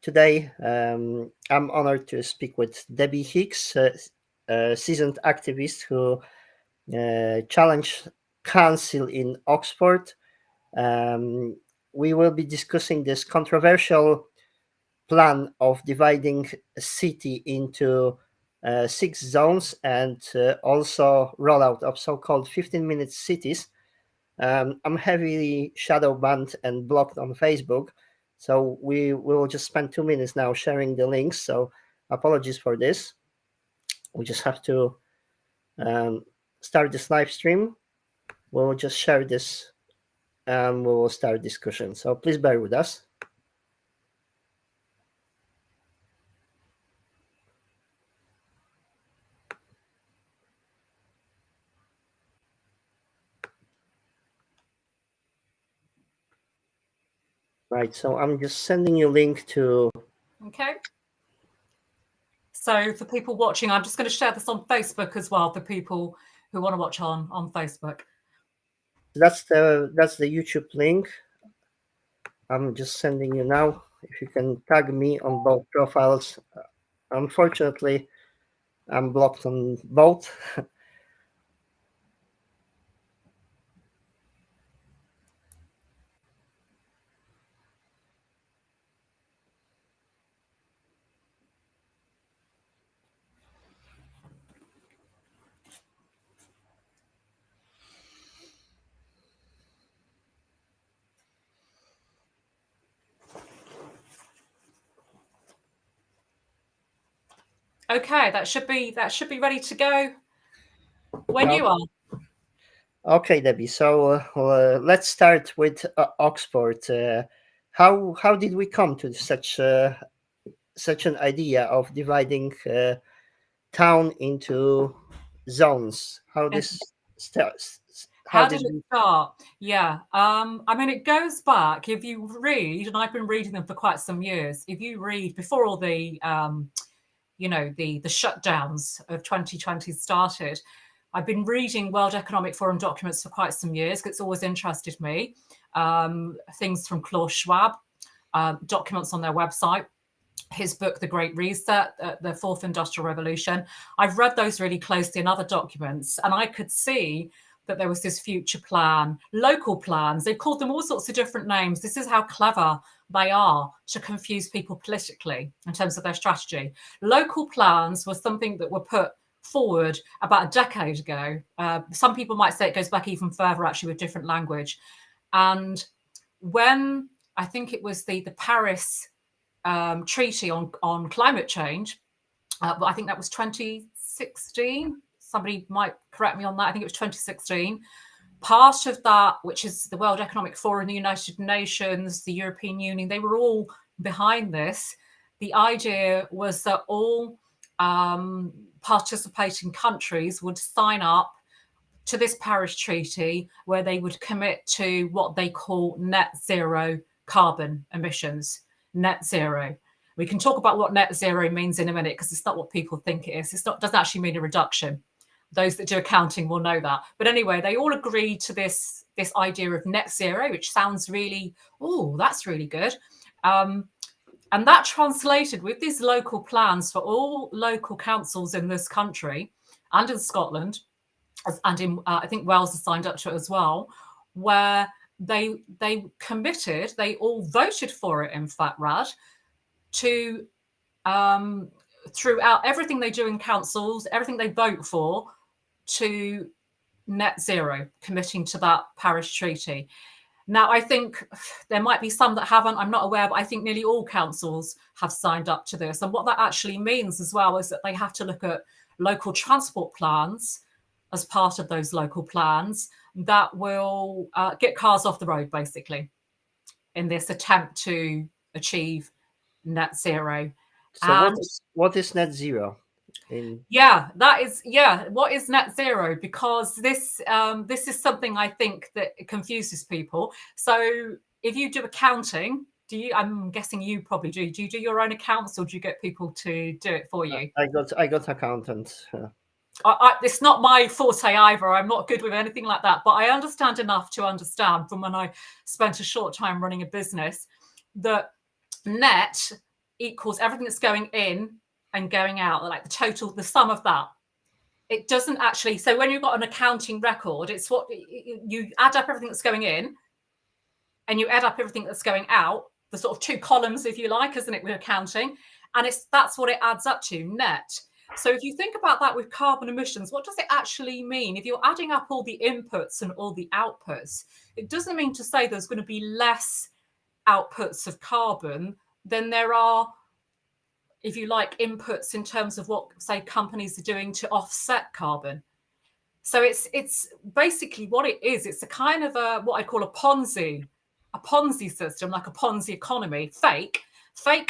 Today, I'm honored to speak with Debbie Hicks, a seasoned activist who challenged council in Oxford. We will be discussing this controversial plan of dividing a city into 6 zones and also rollout of so-called 15-minute cities. I'm heavily shadow banned and blocked on Facebook, so we will just spend 2 minutes now sharing the links. So apologies for this. We just have to start this live stream. We'll just share this and we will start discussion. So please bear with us. Right, so I'm just sending you a link to... Okay. So for people watching, I'm just going to share this on Facebook as well for people who want to watch on Facebook. That's the YouTube link. I'm just sending you now. If you can tag me on both profiles. Unfortunately, I'm blocked on both. Okay, that should be ready to go when you are. Okay, Debbie. So let's start with Oxford. How did we come to such an idea of dividing town into zones? How this starts? How did it start? Yeah. I mean, it goes back. If you read, and I've been reading them for quite some years. If you read before all the the shutdowns of 2020 started, I've been reading World Economic Forum documents for quite some years because it's always interested me. Things from Klaus Schwab, documents on their website, his book, The Great Reset, the Fourth Industrial Revolution. I've read those really closely in other documents, and I could see that there was this future plan, local plans. They've called them all sorts of different names. This is how clever they are to confuse people politically in terms of their strategy. Local plans was something that were put forward about a decade ago. Some people might say it goes back even further, actually, with different language. And when I think it was the Paris treaty on climate change, but I think that was 2016. Somebody might correct me on that. I think it was 2016. Part of that, which is the World Economic Forum, the United Nations, the European Union, they were all behind this. The idea was that all participating countries would sign up to this Paris Treaty where they would commit to what they call net zero carbon emissions. Net zero. We can talk about what net zero means in a minute because it's not what people think it is. Doesn't actually mean a reduction. Those that do accounting will know that. But anyway, they all agreed to this idea of net zero, which sounds really, that's really good. And that translated with these local plans for all local councils in this country and in Scotland, and in I think Wales has signed up to it as well, where they committed, they all voted for it, in fact, Rad, to throughout everything they do in councils, everything they vote for, to net zero, committing to that Paris Treaty. Now, I think there might be some that haven't, I'm not aware, but I think nearly all councils have signed up to this. And what that actually means as well is that they have to look at local transport plans as part of those local plans that will get cars off the road, basically, in this attempt to achieve net zero. So what is net zero? What is net zero? Because this is something I think that confuses people. So if you do accounting, I'm guessing you probably do. Do you do your own accounts, or do you get people to do it for you? I got accountants. It's not my forte either. I'm not good with anything like that, but I understand enough to understand from when I spent a short time running a business that net equals everything that's going in and going out, like the total, the sum of that. It doesn't actually. So when you've got an accounting record, it's what you add up everything that's going in and you add up everything that's going out, the sort of two columns, if you like, isn't it, with accounting? And that's what it adds up to, net. So if you think about that with carbon emissions, what does it actually mean? If you're adding up all the inputs and all the outputs, it doesn't mean to say there's going to be less outputs of carbon than there are, if you like, inputs in terms of what, say, companies are doing to offset carbon. So it's basically what it is. It's a kind of what I call a Ponzi system, like a Ponzi economy, fake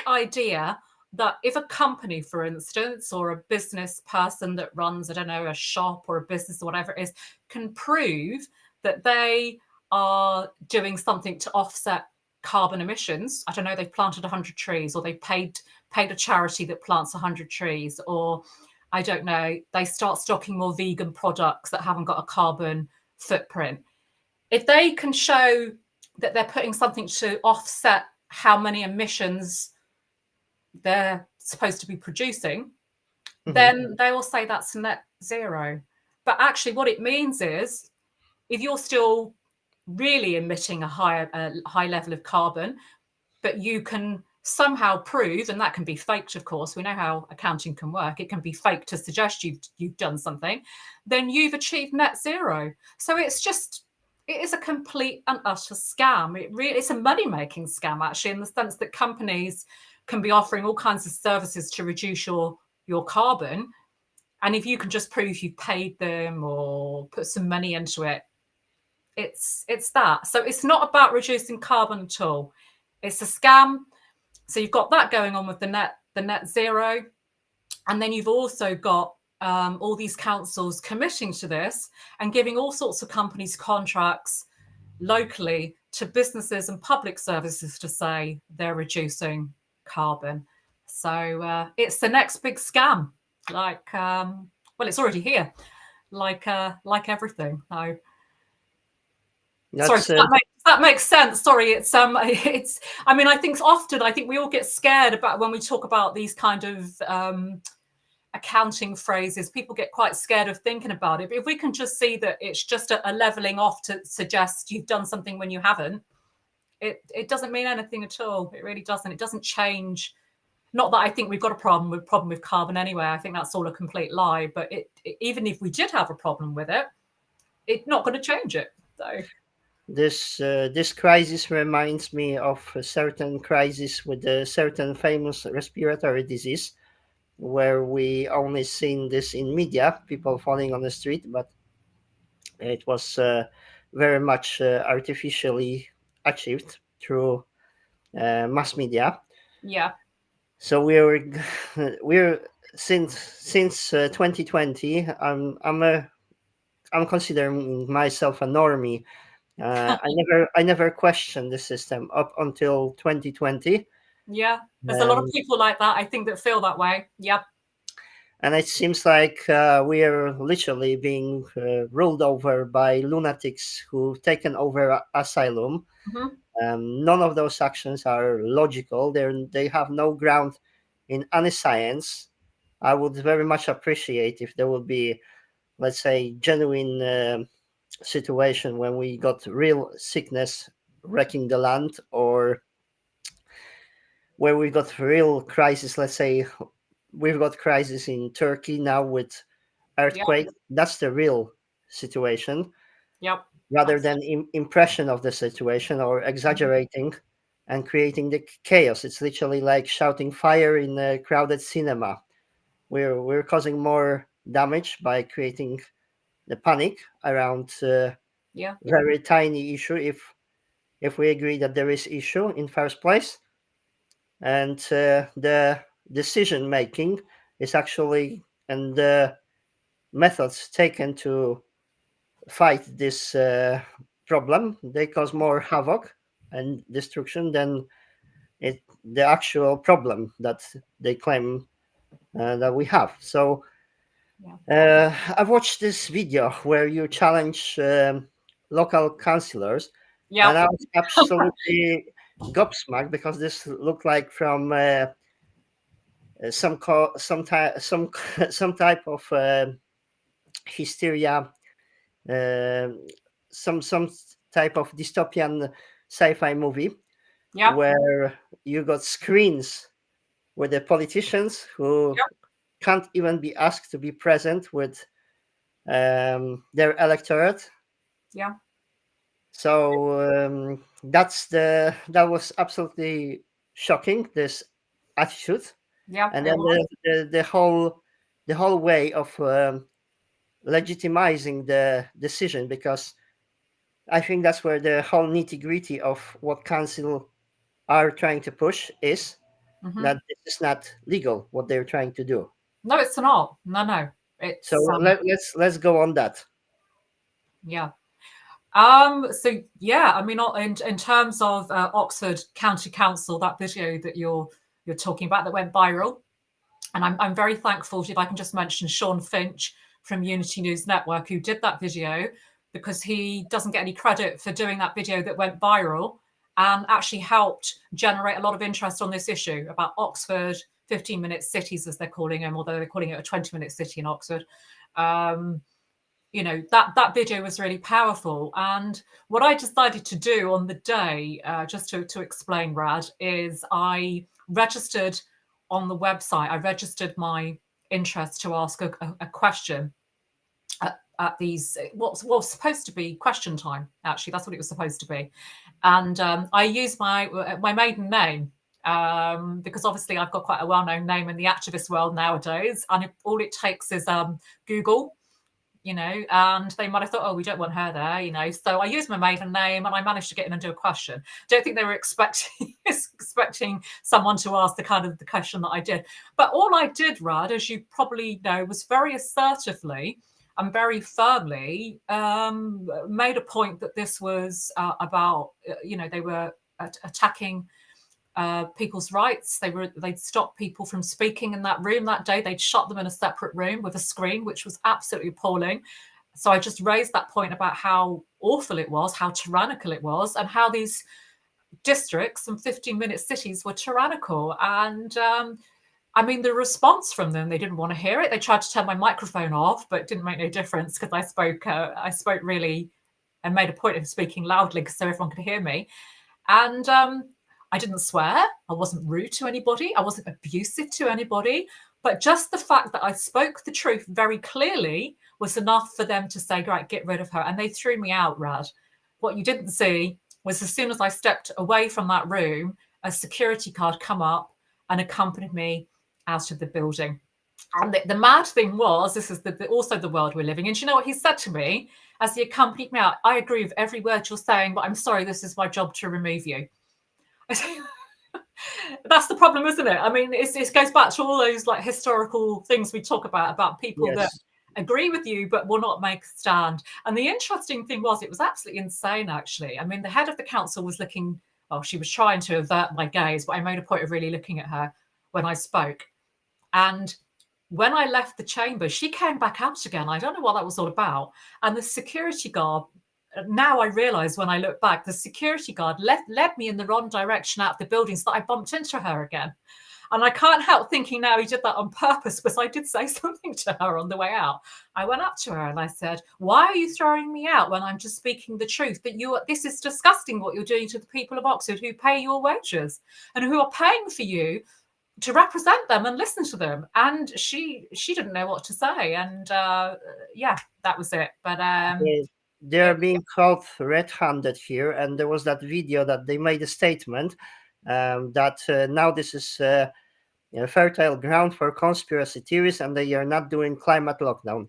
idea that if a company, for instance, or a business person that runs, I don't know, a shop or a business or whatever it is, can prove that they are doing something to offset carbon emissions. I don't know, they've planted 100 trees, or they paid a charity that plants 100 trees, or I don't know, they start stocking more vegan products that haven't got a carbon footprint. If they can show that they're putting something to offset how many emissions they're supposed to be producing, then they will say that's net zero. But actually what it means is, if you're still really emitting a high level of carbon, but you can somehow prove, and that can be faked, of course, we know how accounting can work, it can be faked to suggest you've done something, then you've achieved net zero. So it is a complete and utter scam. It's a money-making scam, actually, in the sense that companies can be offering all kinds of services to reduce your carbon, and if you can just prove you've paid them or put some money into it, it's that. So it's not about reducing carbon at all. It's a scam. So you've got that going on with the net zero, and then you've also got all these councils committing to this and giving all sorts of companies contracts locally to businesses and public services to say they're reducing carbon. So it's the next big scam. Like, well, it's already here. Like everything. So, sorry, does that make sense? Sorry, it's. I mean, I think we all get scared about when we talk about these kind of accounting phrases. People get quite scared of thinking about it. But if we can just see that it's just a leveling off to suggest you've done something when you haven't, it doesn't mean anything at all. It really doesn't. It doesn't change. Not that I think we've got a problem with carbon anyway. I think that's all a complete lie. But even if we did have a problem with it, it's not going to change it. So. This crisis reminds me of a certain crisis with a certain famous respiratory disease, where we only seen this in media, people falling on the street, but it was very much artificially achieved through mass media. Yeah. So we're since 2020. I'm considering myself a normie. I never questioned the system up until 2020. Yeah, there's a lot of people like that, I think, that feel that way. Yep. And it seems like we are literally being ruled over by lunatics who've taken over asylum. None of those actions are logical. They have no ground in any science. I would very much appreciate if there would be, let's say, genuine situation when we got real sickness wrecking the land, or where we got real crisis. Let's say we've got crisis in Turkey now with earthquake. Yep. That's the real situation. Yep. Rather than impression of the situation or exaggerating and creating the chaos. It's literally like shouting fire in a crowded cinema. We're causing more damage by creating the panic around very tiny issue, if we agree that there is issue in first place. And the decision making is actually, and the methods taken to fight this problem, they cause more havoc and destruction than the actual problem that they claim that we have. So I've watched this video where you challenge local councillors, and I was absolutely gobsmacked, because this looked like from some type of hysteria, uh, some type of dystopian sci-fi movie Yep. where you got screens with the politicians who Yep. can't even be asked to be present with their electorate. Yeah. So that was absolutely shocking, this attitude. Yeah. And It then was. the whole way of legitimizing the decision, because I think that's where the whole nitty gritty of what council are trying to push is, Hmm. that this is not legal what they're trying to do. No, it's not. No, no. So It's let's go on that. yeah. So yeah, I mean, in terms of Oxford County Council, that video that you're talking about that went viral, and I'm very thankful, if I can just mention Sean Finch from Unity News Network, who did that video, because he doesn't get any credit for doing that video that went viral and actually helped generate a lot of interest on this issue about Oxford 15-minute cities, as they're calling them, although they're calling it a 20-minute city in Oxford. Um, that video was really powerful. And what I decided to do on the day, just to explain, Rad, is I registered on the website. I registered my interest to ask a question at these what was supposed to be question time. Actually, that's what it was supposed to be. And I used my maiden name, because obviously I've got quite a well-known name in the activist world nowadays, and all it takes is Google, and they might have thought, oh, we don't want her there. So I used my maiden name and I managed to get in and do a question. Don't think they were expecting someone to ask the question that I did. But all I did, Rad, as you probably know, was very assertively and very firmly made a point that this was about, they were attacking people's rights. They'd stopped people from speaking in that room that day. They'd shut them in a separate room with a screen, which was absolutely appalling. So I just raised that point about how awful it was, how tyrannical it was, and how these districts and 15-minute cities were tyrannical. And I mean, the response from them, they didn't want to hear it. They tried to turn my microphone off, but it didn't make no difference because I spoke really and made a point of speaking loudly so everyone could hear me. And I didn't swear. I wasn't rude to anybody. I wasn't abusive to anybody. But just the fact that I spoke the truth very clearly was enough for them to say, right, get rid of her. And they threw me out, Rad. What you didn't see was as soon as I stepped away from that room, a security guard come up and accompanied me out of the building. And the mad thing was, this is also the world we're living in. Do you know what he said to me as he accompanied me out? I agree with every word you're saying, but I'm sorry, this is my job to remove you. That's the problem, isn't it? I mean, it goes back to all those like historical things we talk about people that Yes. agree with you but will not make a stand. And the interesting thing was, it was absolutely insane, actually. I mean, the head of the council was looking, well, she was trying to avert my gaze, but I made a point of really looking at her when I spoke. And when I left the chamber, she came back out again. I don't know what that was all about. And the security guard, now I realize when I look back, the security guard led me in the wrong direction out of the building so that I bumped into her again. And I can't help thinking now he did that on purpose, because I did say something to her on the way out. I went up to her and I said, why are you throwing me out when I'm just speaking the truth? This is disgusting what you're doing to the people of Oxford who pay your wages and who are paying for you to represent them and listen to them. And she didn't know what to say. And yeah, that was it. But They're being caught red-handed here, and there was that video that they made a statement that now this is fertile ground for conspiracy theories, and they are not doing climate lockdown.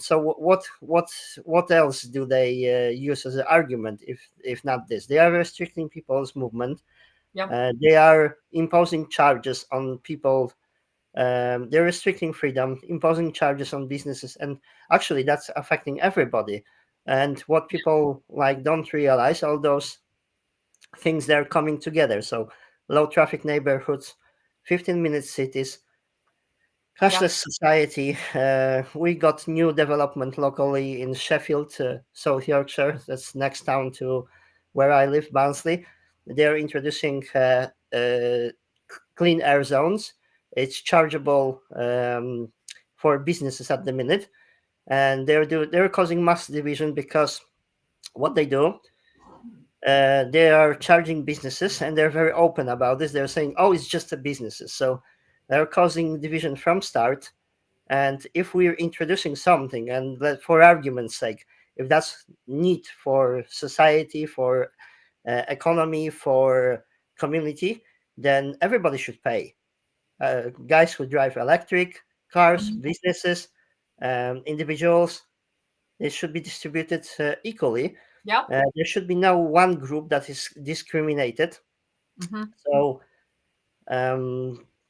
So what else do they use as an argument if not this? They are restricting people's movement. yeah, They are imposing charges on people. They're restricting freedom, imposing charges on businesses, and actually that's affecting everybody. And what people like don't realize, all those things they're coming together. So low traffic neighborhoods, 15-minute cities, yeah, cashless society. We got new development locally in Sheffield, South Yorkshire. That's next town to where I live, Barnsley. They're introducing clean air zones. it's chargeable for businesses at the minute, and they're causing mass division because what they do, they are charging businesses, and they're very open about this. They're saying, "Oh, it's just a businesses," so they're causing division from start. And if we're introducing something, and for argument's sake, if that's need for society, for economy, for community, then everybody should pay. Guys who drive electric cars, Mhm. businesses, individuals, it should be distributed equally. Yeah. There should be no one group that is discriminated. Hmm. So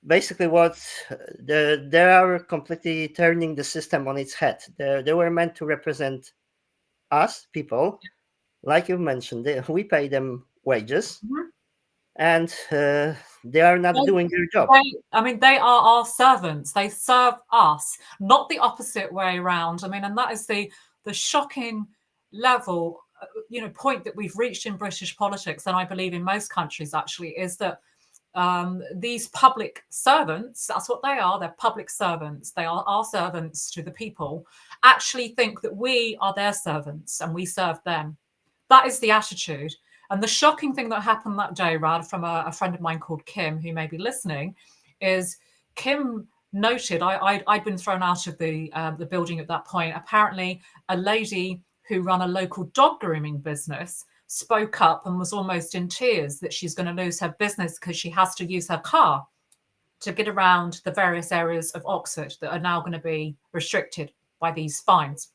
basically, what they are completely turning the system on its head. They were meant to represent us, people, like you mentioned. We pay them wages, Hmm. and they are not They, doing their job. I mean, they are our servants. They serve us, not the opposite way around. I mean, and that is the shocking level, point that we've reached in British politics, and I believe in most countries actually, is that these public servants, that's what they are, they're public servants, they are our servants to the people, actually think that we are their servants and we serve them. That is the attitude. And the shocking thing that happened that day, Rad, from a friend of mine called Kim, who may be listening, is Kim noted I'd been thrown out of the building at that point. Apparently, a lady who ran a local dog grooming business spoke up and was almost in tears that she's going to lose her business because she has to use her car to get around the various areas of Oxford that are now going to be restricted by these fines.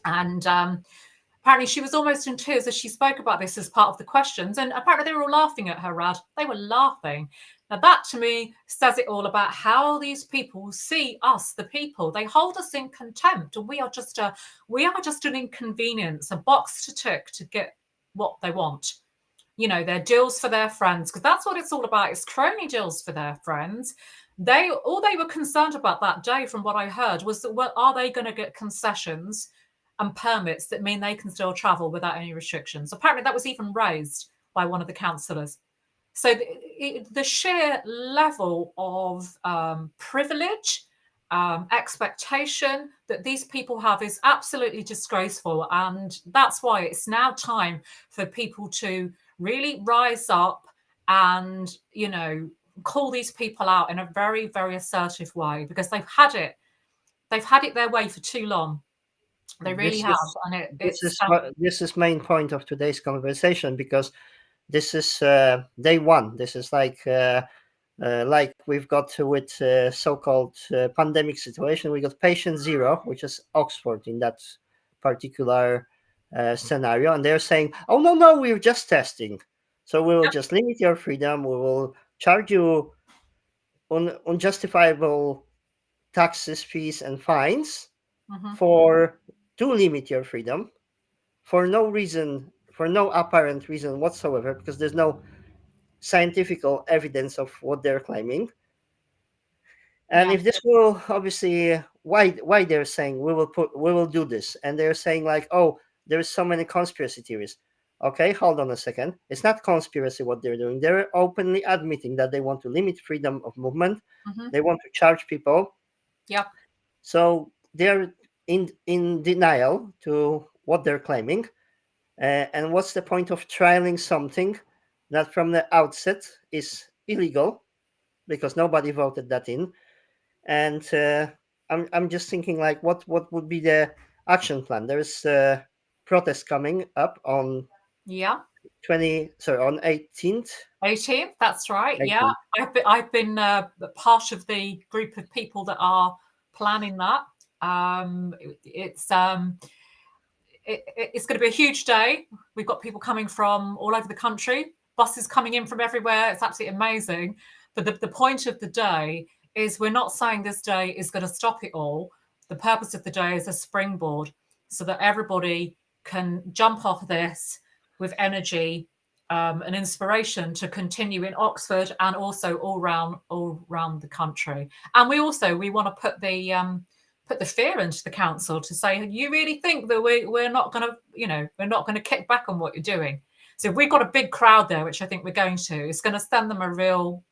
And apparently she was almost in tears as she spoke about this as part of the questions. And apparently they were all laughing at her, Rad. They were laughing. Now that to me says it all about how these people see us, the people. They hold us in contempt, and we are just an inconvenience, a box to tick to get what they want. Their deals for their friends, because that's what it's all about. It's crony deals for their friends. All they were concerned about that day, from what I heard, was that, well, are they going to get concessions and permits that mean they can still travel without any restrictions? Apparently, that was even raised by one of the councillors. So the sheer level of privilege, expectation that these people have is absolutely disgraceful. And that's why it's now time for people to really rise up and, call these people out in a very, very assertive way, because they've had it. They've had it their way for too long. They really This have. is And this it's is this is main point of today's conversation, because this is day one. This is like we've got with so-called pandemic situation. We got patient zero, which is Oxford in that particular scenario, and they're saying, "Oh no, we're just testing, so we will just limit your freedom. We will charge you unjustifiable taxes, fees, and fines Mhm. for to limit your freedom for no reason, for no apparent reason whatsoever, because there's no scientific evidence of what they're claiming." And Yeah. if this will obviously, why they're saying we will do this, and they're saying like, oh, there's so many conspiracy theories. Okay, hold on a second. It's not conspiracy what they're doing. They're openly admitting that they want to limit freedom of movement. Mhm. They want to charge people. Yeah. So they're in denial to what they're claiming. And what's the point of trialing something that from the outset is illegal because nobody voted that in? And I'm just thinking like, what would be the action plan? There's a protest coming up on Yeah. 18th. 18th, that's right. Yeah, 18th. I've been part of the group of people that are planning that. It's it's going to be a huge day. We've got people coming from all over the country, buses coming in from everywhere. It's absolutely amazing. But the point of the day is we're not saying this day is going to stop it all. The purpose of the day is a springboard so that everybody can jump off this with energy and inspiration to continue in Oxford and also all around the country. And we want to put the fear into the council to say, you really think that we're not going to, we're not going to kick back on what you're doing? So if we've got a big crowd there, which I think we're going to, it's going to send them a real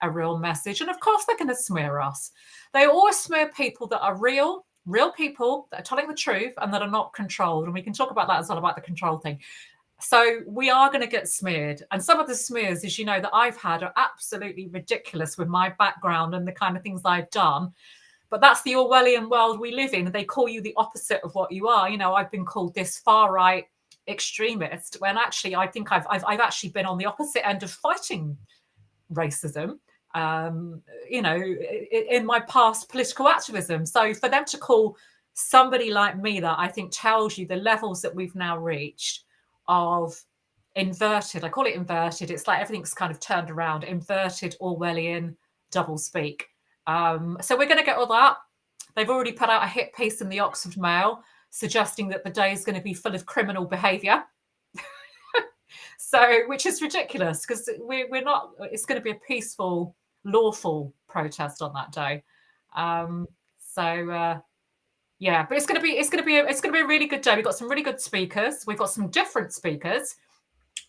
a real message. And of course, they're going to smear us. They always smear people that are real people that are telling the truth and that are not controlled. And we can talk about that as well, about the control thing. So we are going to get smeared. And some of the smears, as you know, that I've had are absolutely ridiculous with my background and the kind of things I've done. But that's the Orwellian world we live in. They call you the opposite of what you are. You know, I've been called this far right extremist, when actually I think I've actually been on the opposite end of fighting racism, you know, in my past political activism. So for them to call somebody like me that, I think tells you the levels that we've now reached of inverted, I call it inverted, it's like everything's kind of turned around, inverted Orwellian doublespeak. So we're going to get all that. They've already put out a hit piece in the Oxford Mail suggesting that the day is going to be full of criminal behaviour. So, which is ridiculous, because we're not, it's going to be a peaceful, lawful protest on that day. Yeah, but it's going to be a really good day. We've got some really good speakers. We've got some different speakers.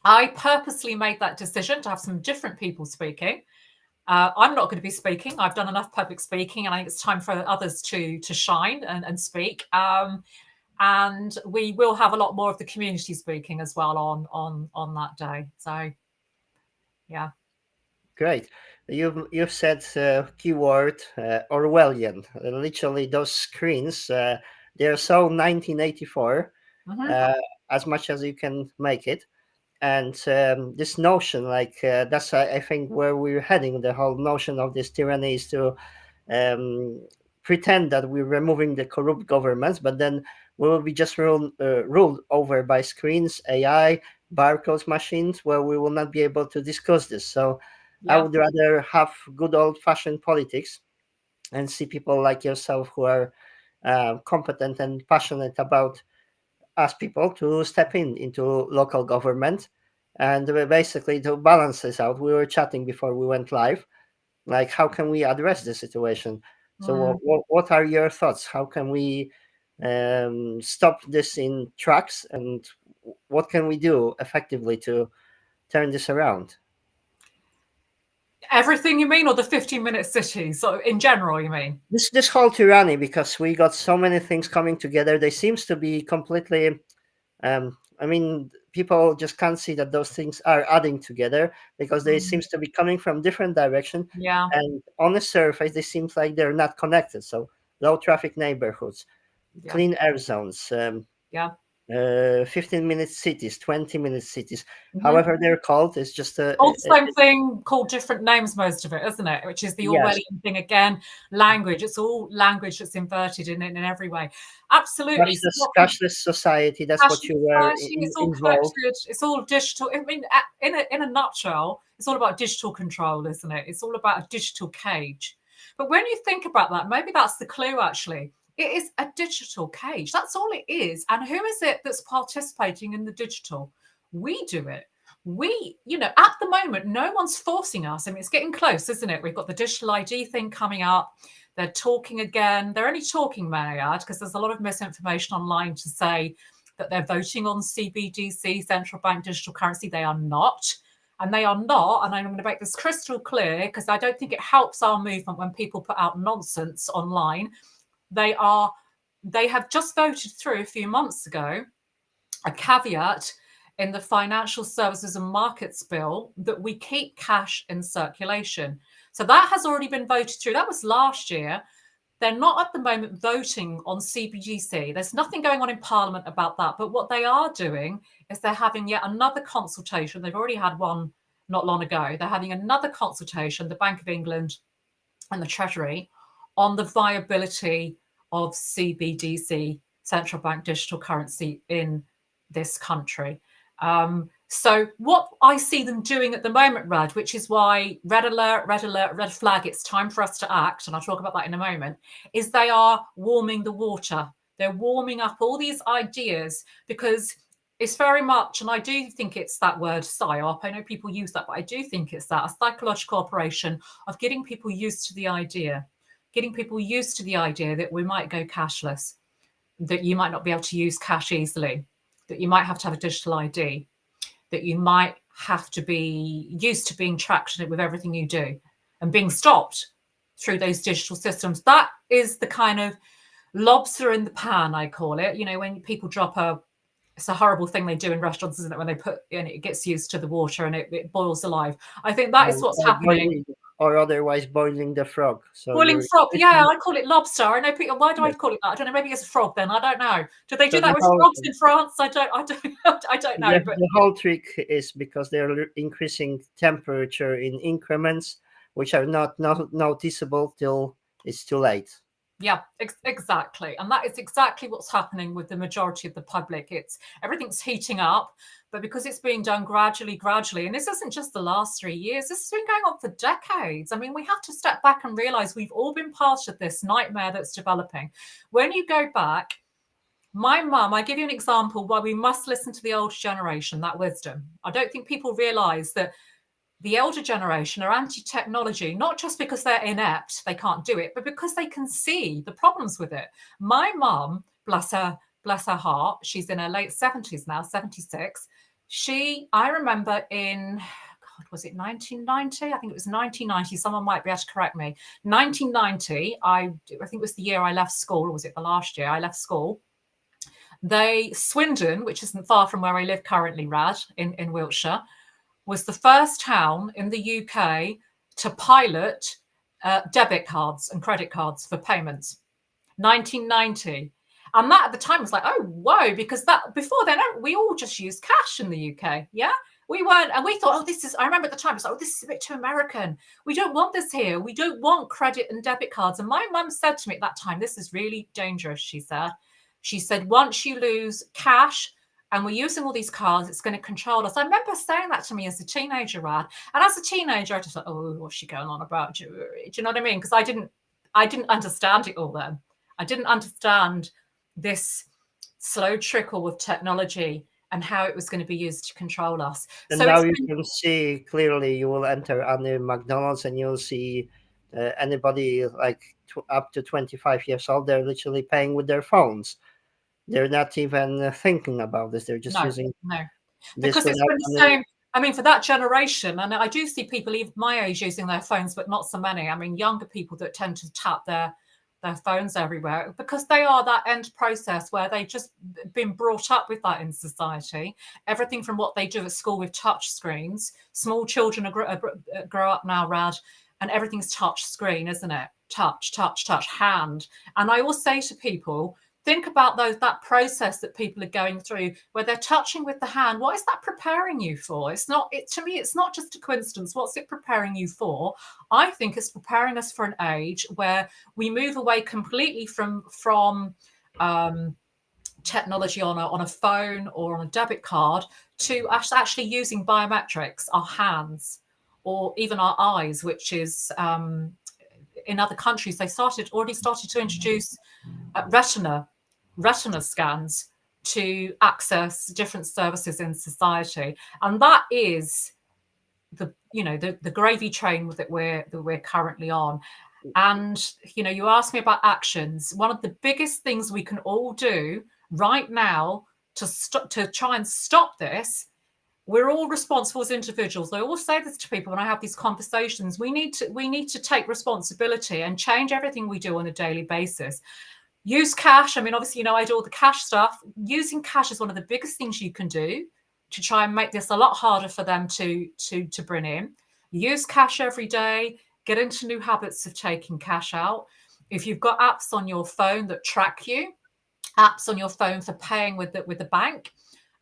I purposely made that decision to have some different people speaking. I'm not going to be speaking. I've done enough public speaking, and I think it's time for others to shine and speak. And we will have a lot more of the community speaking as well on that day. So, yeah. Great. You've said keyword Orwellian. Literally, those screens they're so 1984, as much as you can make it. And this notion, like that's I think where we're heading. The whole notion of this tyranny is to pretend that we're removing the corrupt governments, but then we will be just ruled over by screens, AI, barcode machines, where we will not be able to discuss this. So I would rather have good old-fashioned politics and see people like yourself who are competent and passionate about us people to step into local government and basically to balance this out. We were chatting before we went live, like how can we address the situation? So what are your thoughts? How can we stop this in tracks, and what can we do effectively to turn this around? Everything you mean, or the 15-minute city? So in general, you mean? This whole tyranny, because we got so many things coming together. They seems to be completely I mean, people just can't see that those things are adding together, because they seems to be coming from different direction. Yeah. And on the surface, they seem like they're not connected. So low traffic neighborhoods, clean air zones, 15-minute cities, 20-minute cities, however they're called. It's just all the same thing, called different names, most of it, isn't it? Which is the Orwellian thing again. Language, it's all language that's inverted in every way. Absolutely. That's cashless society. That's what you were it's all involved. connected. It's all digital. I mean, in a nutshell, it's all about digital control, isn't it? It's all about a digital cage. But when you think about that, maybe that's the clue, actually. It is a digital cage. That's all it is. And who is it that's participating in the digital? We do it. We, you know, at the moment, no one's forcing us. I mean, it's getting close, isn't it? We've got the digital ID thing coming up. They're talking again. They're only talking, may I add, because there's a lot of misinformation online to say that they're voting on CBDC, central bank digital currency. They are not. And they are not. And I'm going to make this crystal clear, because I don't think it helps our movement when people put out nonsense online. They have just voted through a few months ago a caveat in the Financial Services and Markets Bill that we keep cash in circulation. So that has already been voted through. That was last year. They're not at the moment voting on CBDC. There's nothing going on in Parliament about that. But what they are doing is they're having yet another consultation. They've already had one not long ago. They're having another consultation, the Bank of England and the Treasury, on the viability of CBDC, central bank digital currency, in this country. So what I see them doing at the moment, Rad, which is why red alert, red flag, it's time for us to act, and I'll talk about that in a moment, is they are warming the water. They're warming up all these ideas, because it's very much, and I do think it's that word psyop. I know people use that, but I do think it's that, a psychological operation of getting people used to the idea that we might go cashless, that you might not be able to use cash easily, that you might have to have a digital ID, that you might have to be used to being tracked with everything you do. and being stopped through those digital systems. That is the kind of lobster in the pan, I call it. You know, when people drop it's a horrible thing they do in restaurants, isn't it? When they put in, it gets used to the water and it boils alive. I think that is what's happening. Or otherwise boiling the frog. So Boiling frog, yeah, I call it lobster. I know people. Why do I call it that? I don't know. Maybe it's a frog then. I don't know. Do they do that with frogs in France? I don't know. But the whole trick is because they're increasing temperature in increments, which are not noticeable till it's too late. Yeah, exactly. And that is exactly what's happening with the majority of the public. Everything's heating up, but because it's being done gradually, and this isn't just the last 3 years, this has been going on for decades. I mean, we have to step back and realize we've all been part of this nightmare that's developing. When you go back, my mum, I give you an example why we must listen to the older generation, that wisdom. I don't think people realize that the elder generation are anti-technology, not just because they're inept, they can't do it, but because they can see the problems with it. My mum, bless her heart, she's in her late 70s now, 76. I remember in, God, was it 1990? I think it was 1990. Someone might be able to correct me. 1990, I think it was the year I left school, or was it the last year I left school? Swindon, which isn't far from where I live currently, Rad, in Wiltshire, was the first town in the UK to pilot debit cards and credit cards for payments. 1990. And that at the time was like, oh, whoa, because that before then, we all just used cash in the UK. Yeah. We weren't, and we thought, I remember at the time, it was like, oh, this is a bit too American. We don't want this here. We don't want credit and debit cards. And my mum said to me at that time, this is really dangerous, she said. She said, once you lose cash, and we're using all these cards, it's going to control us. I remember saying that to me as a teenager, Rad. And as a teenager, I just thought, oh, what's she going on about? Do you know what I mean? Because I didn't understand it all then. I didn't understand this slow trickle of technology and how it was going to be used to control us. And so now you can see clearly, you will enter any McDonald's and you'll see anybody like up to 25 years old, they're literally paying with their phones. They're not even thinking about this. They're just using this because it's been the same. I mean, for that generation, and I do see people even my age using their phones, but not so many. I mean, younger people that tend to tap their phones everywhere because they are that end process where they've just been brought up with that in society. Everything from what they do at school with touch screens. Small children grow up now, Rad, and everything's touch screen, isn't it? Touch, hand. And I will say to people, think about that process that people are going through where they're touching with the hand. What is that preparing you for? To me, it's not just a coincidence. What's it preparing you for? I think it's preparing us for an age where we move away completely from technology on a phone or on a debit card to actually using biometrics, our hands, or even our eyes, which is in other countries they already started to introduce retina scans to access different services in society, and that is the gravy train that we're currently on. And you asked me about actions. One of the biggest things we can all do right now to try and stop this, we're all responsible as individuals. I always say this to people when I have these conversations. We need to take responsibility and change everything we do on a daily basis. Use cash. I mean, obviously, I do all the cash stuff. Using cash is one of the biggest things you can do to try and make this a lot harder for them to bring in. Use cash every day. Get into new habits of taking cash out. If you've got apps on your phone that track you, apps on your phone for paying with the bank.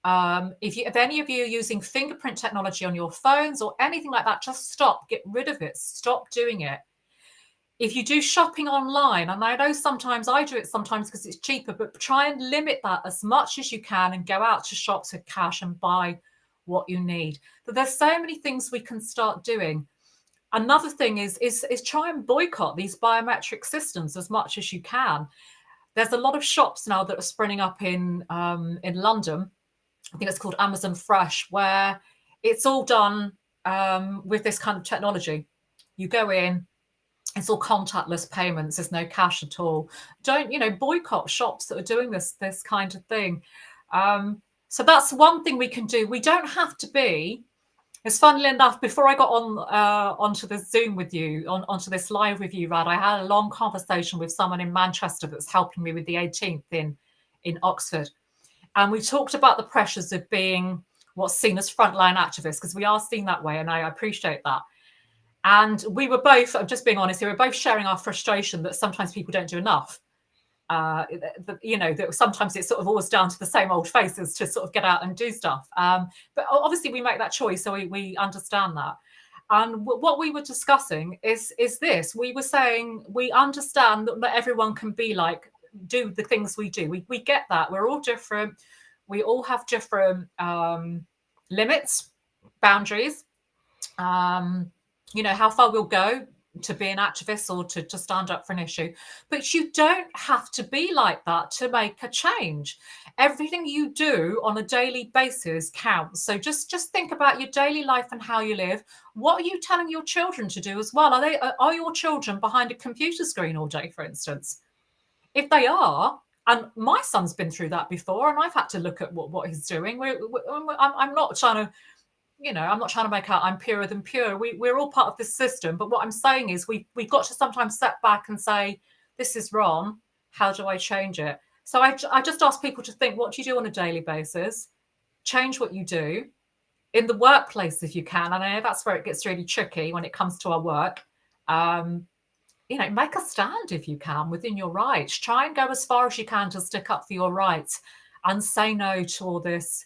If any of you are using fingerprint technology on your phones or anything like that, just stop, get rid of it, stop doing it. If you do shopping online, and I know sometimes I do it sometimes because it's cheaper, but try and limit that as much as you can and go out to shops with cash and buy what you need. But there's so many things we can start doing. Another thing is try and boycott these biometric systems as much as you can. There's a lot of shops now that are springing up in London. I think it's called Amazon Fresh, where it's all done with this kind of technology. You go in, it's all contactless payments. There's no cash at all. Don't, boycott shops that are doing this kind of thing. So that's one thing we can do. We don't have to be It's funnily enough, before I got on onto the Zoom with you, onto this live with you, Rad, I had a long conversation with someone in Manchester that's helping me with the 18th in Oxford. And we talked about the pressures of being what's seen as frontline activists, because we are seen that way, and I appreciate that. And we were both, I'm just being honest, we were both sharing our frustration that sometimes people don't do enough. That sometimes it's sort of always down to the same old faces to sort of get out and do stuff. But obviously we make that choice, so we understand that. And what we were discussing is this. We were saying we understand that not everyone can be like, do the things we do. We get that. We're all different. We all have different limits, boundaries, how far we'll go to be an activist or to stand up for an issue. But you don't have to be like that to make a change. Everything you do on a daily basis counts. So just think about your daily life and how you live. What are you telling your children to do as well? Are your children behind a computer screen all day, for instance? If they are, and my son's been through that before, and I've had to look at what he's doing. I'm not trying to I'm not trying to make out I'm purer than pure. We're all part of this system. But what I'm saying is we've got to sometimes step back and say, this is wrong. How do I change it? So I just ask people to think, what do you do on a daily basis? Change what you do in the workplace if you can. And I know that's where it gets really tricky when it comes to our work. Make a stand if you can within your rights. Try and go as far as you can to stick up for your rights and say no to all this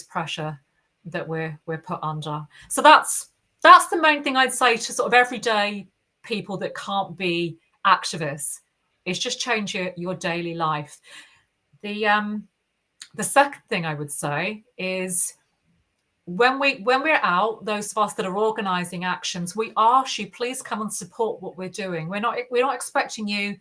pressure that we're put under. So that's the main thing I'd say to sort of everyday people that can't be activists, is just change your daily life. The second thing I would say is when we're out, those of us that are organizing actions, we ask you, please come and support what we're doing. We're not expecting you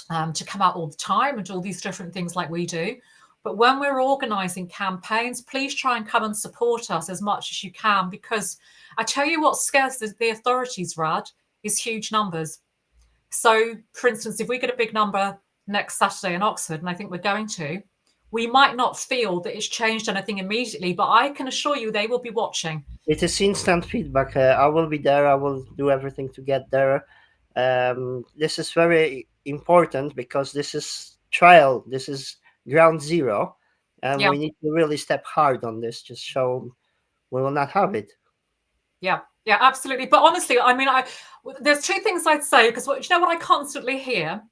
to come out all the time and do all these different things like we do. But when we're organising campaigns, please try and come and support us as much as you can, because I tell you what scares the authorities, Rad, is huge numbers. So, for instance, if we get a big number next Saturday in Oxford, and I think we're going to, we might not feel that it's changed anything immediately, but I can assure you they will be watching. It is instant feedback. I will be there. I will do everything to get there. This is very important because this is trial. This is ground zero, and Yeah. we need to really step hard on this. Just show we will not have it. Yeah, absolutely. But honestly, I mean, there's two things I'd say, because what I constantly hear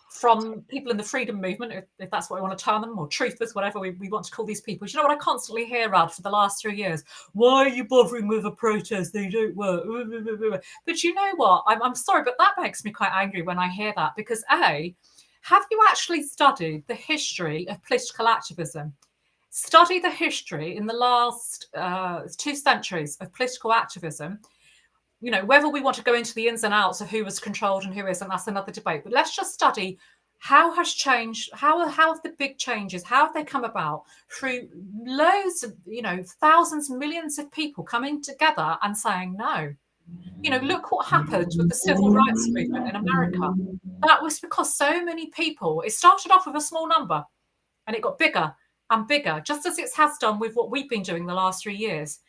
from people in the freedom movement, if that's what we want to term them, or truthers, whatever we want to call these people. You know what I constantly hear, Rad, for the last 3 years? Why are you bothering with a protest? They don't work. But you know what? I'm sorry, but that makes me quite angry when I hear that, because have you actually studied the history of political activism? Study the history in the last 2 centuries of political activism. Whether we want to go into the ins and outs of who was controlled and who isn't, that's another debate. But let's just study how have the big changes, how have they come about through loads of, thousands, millions of people coming together and saying no. Look what happened with the civil rights movement in America. That was because so many people, it started off with a small number and it got bigger and bigger, just as it has done with what we've been doing the last 3 years.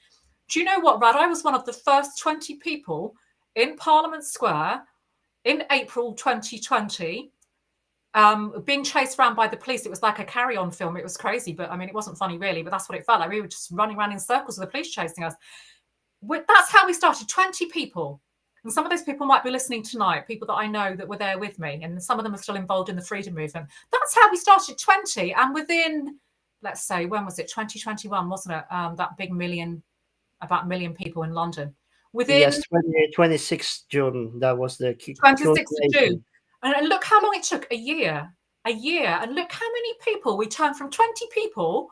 Do you know what, Rad? I was one of the first 20 people in Parliament Square in April 2020, being chased around by the police. It was like a carry-on film. It was crazy, but I mean, it wasn't funny really, but that's what it felt like. We were just running around in circles with the police chasing us. That's how we started, 20 people. And some of those people might be listening tonight, people that I know that were there with me, and some of them are still involved in the freedom movement. That's how we started, 20. And within, let's say, when was it? 2021, wasn't it? That big about a million people in London. Yes, 26th June. That was the 26th of June. And look how long it took, a year. And look how many people we turned from 20 people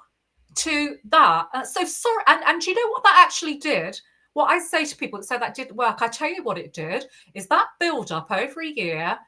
to that. So sorry. And do you know what that actually did? What I say to people that say that didn't work, I tell you what it did, is that build up over a year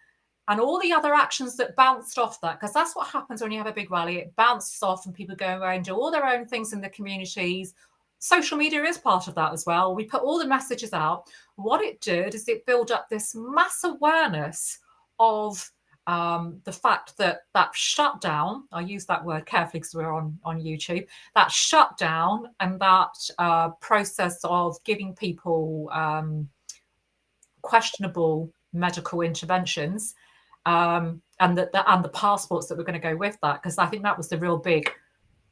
and all the other actions that bounced off that, because that's what happens when you have a big rally. It bounces off and people go around and do all their own things in the communities. Social media is part of that as well. We put all the messages out. What it did is it built up this mass awareness of the fact that shutdown, I use that word carefully because we're on YouTube, that shutdown and that process of giving people questionable medical interventions, and the passports that were going to go with that, because I think that was the real big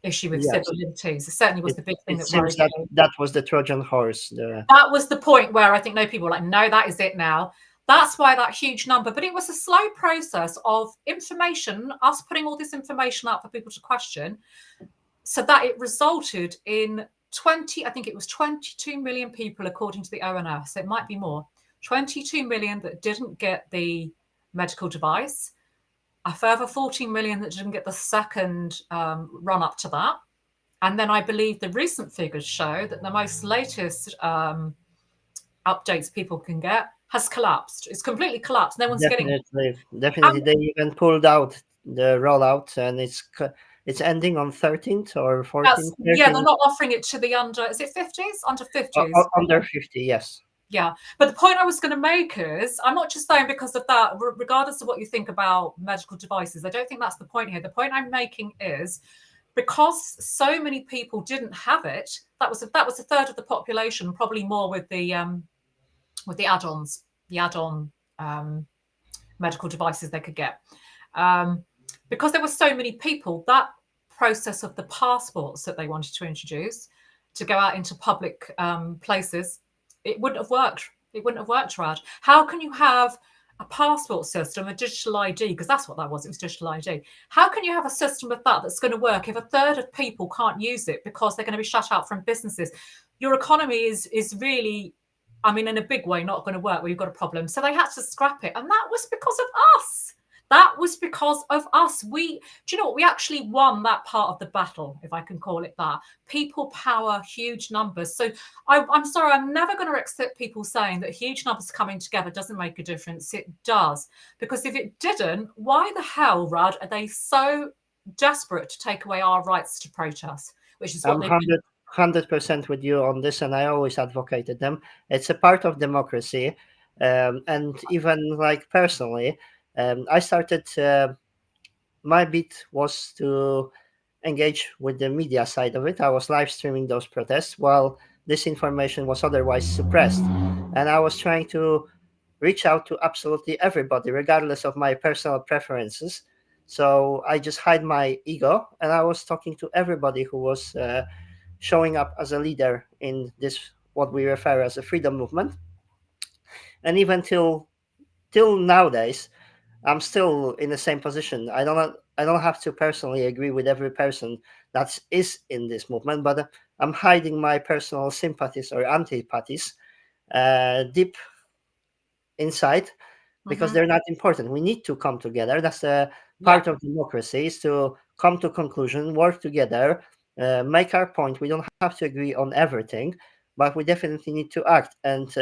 issue with Yes, civil liberties. It certainly was the big thing it that seems worried that me. that was the Trojan horse. That was the point where I think no, people were like, no, that is it now. That's why that huge number. But it was a slow process of information, us putting all this information out for people to question, so that it resulted in 20, I think it was 22 million people, according to the ONS. It might be more. 22 million that didn't get the medical device, a further 14 million that didn't get the second run up to that. And then I believe the recent figures show that the most latest updates people can get has collapsed. It's completely collapsed. No one's getting it. Definitely. They even pulled out the rollout, and it's ending on 13th or 14th. They're 13th. not offering it to the under, is it 50s? Under 50s. Under 50, yes. Yeah. But the point I was going to make is, I'm not just saying because of that, regardless of what you think about medical devices, I don't think that's the point here. The point I'm making is, because so many people didn't have it, that was a third of the population, probably more with the add-ons, the add-on medical devices they could get. Because there were so many people, that process of the passports that they wanted to introduce to go out into public places, it wouldn't have worked. It wouldn't have worked, Rad. How can you have a passport system, a digital ID, because that's what that was, it was digital ID. How can you have a system of that that's going to work if a third of people can't use it because they're going to be shut out from businesses? Your economy is really, I mean, in a big way, not going to work where you've got a problem. So they had to scrap it. And that was because of us. That was because of us. Do you know what? We actually won that part of the battle, if I can call it that. People power, huge numbers. So I'm sorry, I'm never going to accept people saying that huge numbers coming together doesn't make a difference. It does. Because if it didn't, why the hell, Rudd, are they so desperate to take away our rights to protest? Which is what I'm they've been. 100% with you on this, and I always advocated them. It's a part of democracy. And even like personally, I started, my bit was to engage with the media side of it. I was live streaming those protests while this information was otherwise suppressed. And I was trying to reach out to absolutely everybody, regardless of my personal preferences. So I just hide my ego, and I was talking to everybody who was showing up as a leader in this, what we refer as a freedom movement. And even till nowadays, I'm still in the same position. I don't have to personally agree with every person that is in this movement, but I'm hiding my personal sympathies or antipathies deep inside, because they're not important. We need to come together. That's a Yeah. part of democracy, is to come to conclusion, work together, make our point. We don't have to agree on everything, but we definitely need to act. And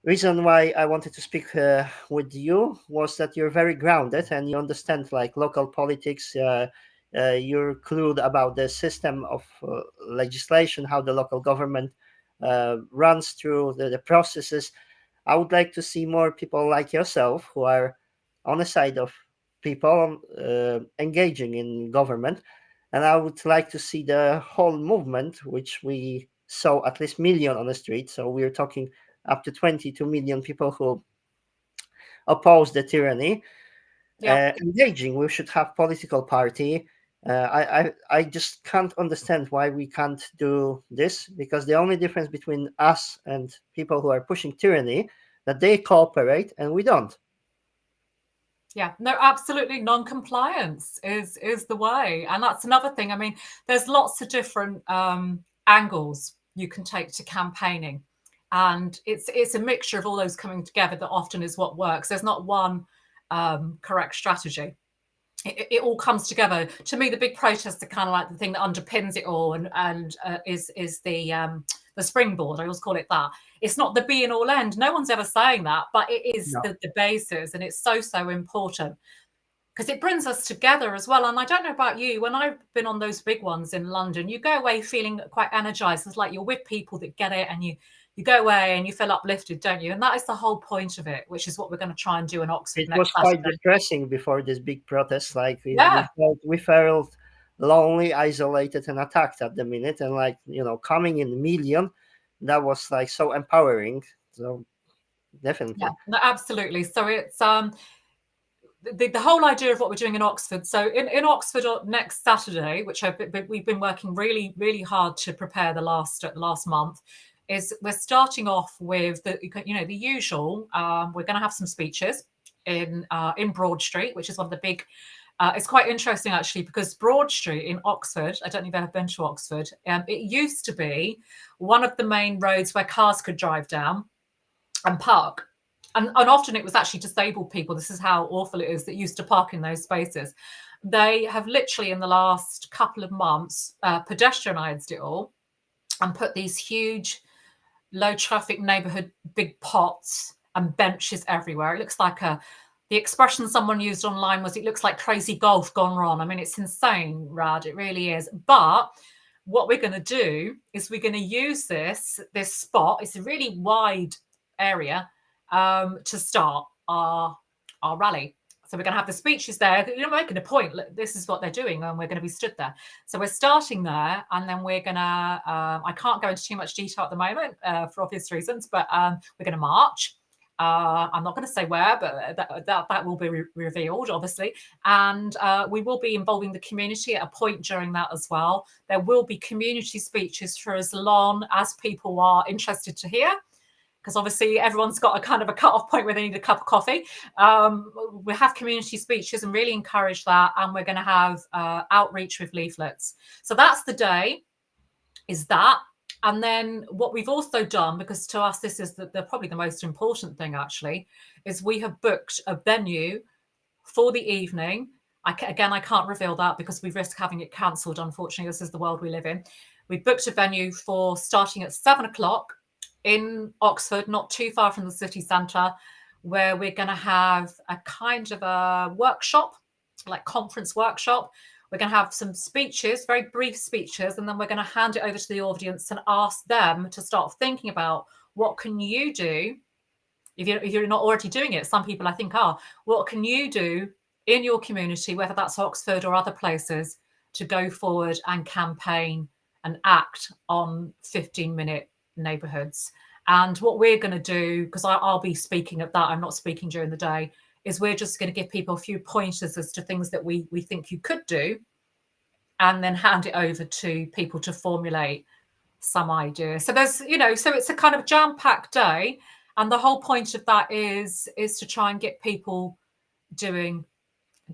reason why I wanted to speak with you was that you're very grounded and you understand like local politics. You're clued about the system of legislation, how the local government runs through the processes. I would like to see more people like yourself who are on the side of people engaging in government. And I would like to see the whole movement, which we saw at least million on the street. So we're talking up to 22 million people who oppose the tyranny, Yeah. engaging. We should have political party. I just can't understand why we can't do this, because the only difference between us and people who are pushing tyranny, that they cooperate and we don't. Yeah, no, absolutely. Non-compliance is the way, and that's another thing. I mean, there's lots of different angles you can take to campaigning, and it's a mixture of all those coming together that often is what works. There's not one correct strategy. It all comes together. To me, the big protests are kind of like the thing that underpins it all, and is the springboard. I always call it that. It's not the be and all end. No one's ever saying that, but it is No. the basis, and it's so important because it brings us together as well. And I don't know about you, when I've been on those big ones in London, you go away feeling quite energized. It's like you're with people that get it, and you go away and you feel uplifted, don't you? And that is the whole point of it, which is what we're going to try and do in Oxford It was next quite Saturday. depressing before this big protest. Like Yeah, we felt lonely, isolated, and attacked at the minute. And like coming in million, that was like so empowering. So yeah, definitely, no, absolutely. So it's the whole idea of what we're doing in Oxford. So in Oxford next Saturday, which we've been working really really hard to prepare the last month, is we're starting off with the usual. We're going to have some speeches in Broad Street, which is one of the big. It's quite interesting actually because Broad Street in Oxford. I don't know if you've ever been to Oxford. It used to be one of the main roads where cars could drive down and park. And often it was actually disabled people. This is how awful it is that used to park in those spaces. They have literally, in the last couple of months, pedestrianised it all and put these huge, low traffic neighbourhood big pots and benches everywhere. It looks like the expression someone used online was, it looks like crazy golf gone wrong. I mean, it's insane, Rad. It really is. But what we're going to do is we're going to use this spot. It's a really wide area to start our rally. So we're going to have the speeches there. You're making a point. Look, this is what they're doing, and we're going to be stood there. So we're starting there, and then we're going to. I can't go into too much detail at the moment for obvious reasons, but we're going to march. I'm not going to say where, but that will be revealed, obviously. And we will be involving the community at a point during that as well. There will be community speeches for as long as people are interested to hear, because obviously everyone's got a kind of a cut-off point where they need a cup of coffee. We have community speeches and really encourage that. And we're going to have outreach with leaflets. So that's the day, is that. And then what we've also done, because to us this is probably the most important thing actually, is we have booked a venue for the evening. I can't reveal that because we risk having it cancelled. Unfortunately, this is the world we live in. We booked a venue for starting at 7:00 in Oxford, not too far from the city centre, where we're going to have a kind of a workshop, like conference workshop. We're going to have some speeches, very brief speeches, and then we're going to hand it over to the audience and ask them to start thinking about what can you do if you're not already doing it. Some people I think are. What can you do in your community, whether that's Oxford or other places, to go forward and campaign and act on 15-minute neighbourhoods? And what we're going to do, because I'll be speaking at that, I'm not speaking during the day, is we're just going to give people a few pointers as to things that we think you could do, and then hand it over to people to formulate some idea. So there's, so it's a kind of jam-packed day, and the whole point of that is to try and get people doing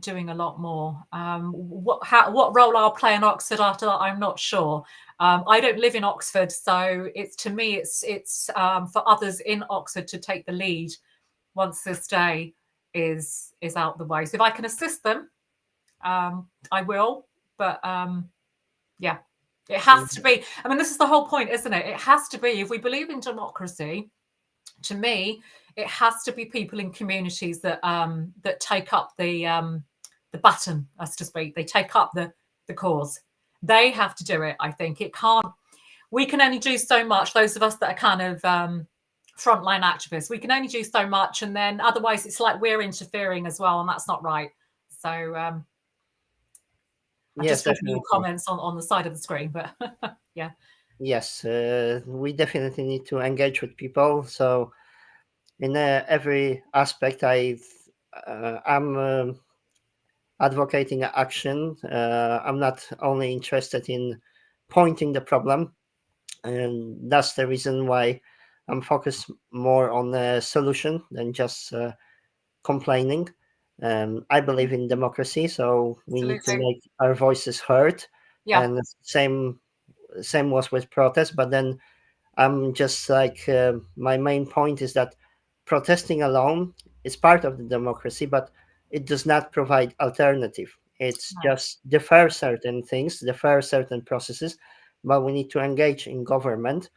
a lot more. What role I'll play in Oxford after that, I'm not sure. I don't live in Oxford, so it's for others in Oxford to take the lead once this day is out the way. So if I can assist them, I will. But yeah, it has to be. I mean, this is the whole point, isn't it? It has to be. If we believe in democracy, to me, it has to be people in communities that take up the baton, as to speak. They take up the cause. They have to do it. I think it can't. We can only do so much. Those of us that are kind of frontline activists, we can only do so much, and then otherwise, it's like we're interfering as well, and that's not right. So I yes, just read your definitely. comments on the side of the screen, but yeah. Yes, we definitely need to engage with people. So in every aspect, I'm advocating action. I'm not only interested in pointing the problem, and that's the reason why I'm focused more on the solution than just complaining. I believe in democracy, so we need to Absolutely. make our voices heard. Yeah. And same was with protests, but then I'm just like my main point is that protesting alone is part of the democracy, but it does not provide alternative. It's No. just defer certain things, defer certain processes, but we need to engage in government.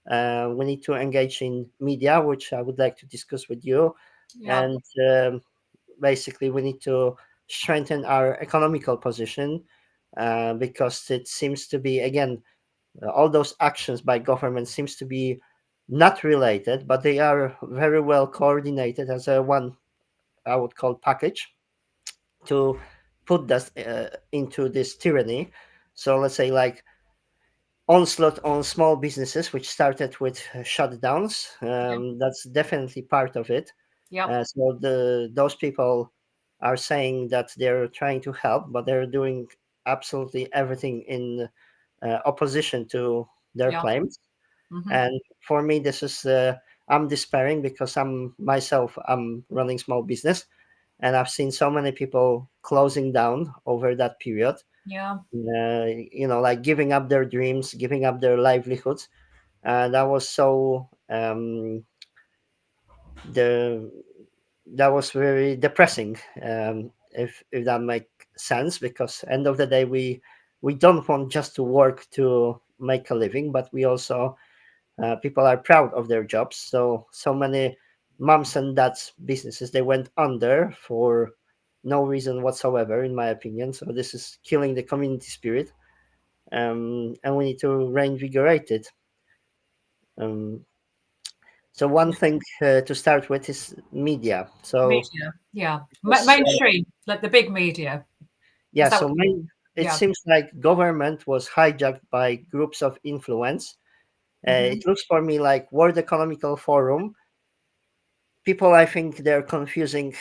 We need to engage in media, which I would like to discuss with you, Yeah. and basically we need to strengthen our economical position because it seems to be again all those actions by government seems to be not related, but they are very well coordinated as a one, I would call, package to put that into this tyranny. So let's say like onslaught on small businesses, which started with shutdowns. Yeah. That's definitely part of it. Yep. So those people are saying that they're trying to help, but they're doing absolutely everything in opposition to their Yeah. claims. Hmm. And for me, this is I'm despairing because I'm running small business, and I've seen so many people closing down over that period. Yeah. Like giving up their dreams, giving up their livelihoods. That was so the that was very depressing. If that makes sense, because end of the day, we don't want just to work to make a living, but we also people are proud of their jobs. So many moms and dads businesses, they went under for no reason whatsoever, in my opinion. So this is killing the community spirit, and we need to reinvigorate it. Um, so one thing to start with is media. So Media. Yeah. because, Mainstream, like the big media. yeah, Is that so what you mean? it Yeah. seems like government was hijacked by groups of influence. Hmm. It looks for me like World Economical Forum. People, I think they're confusing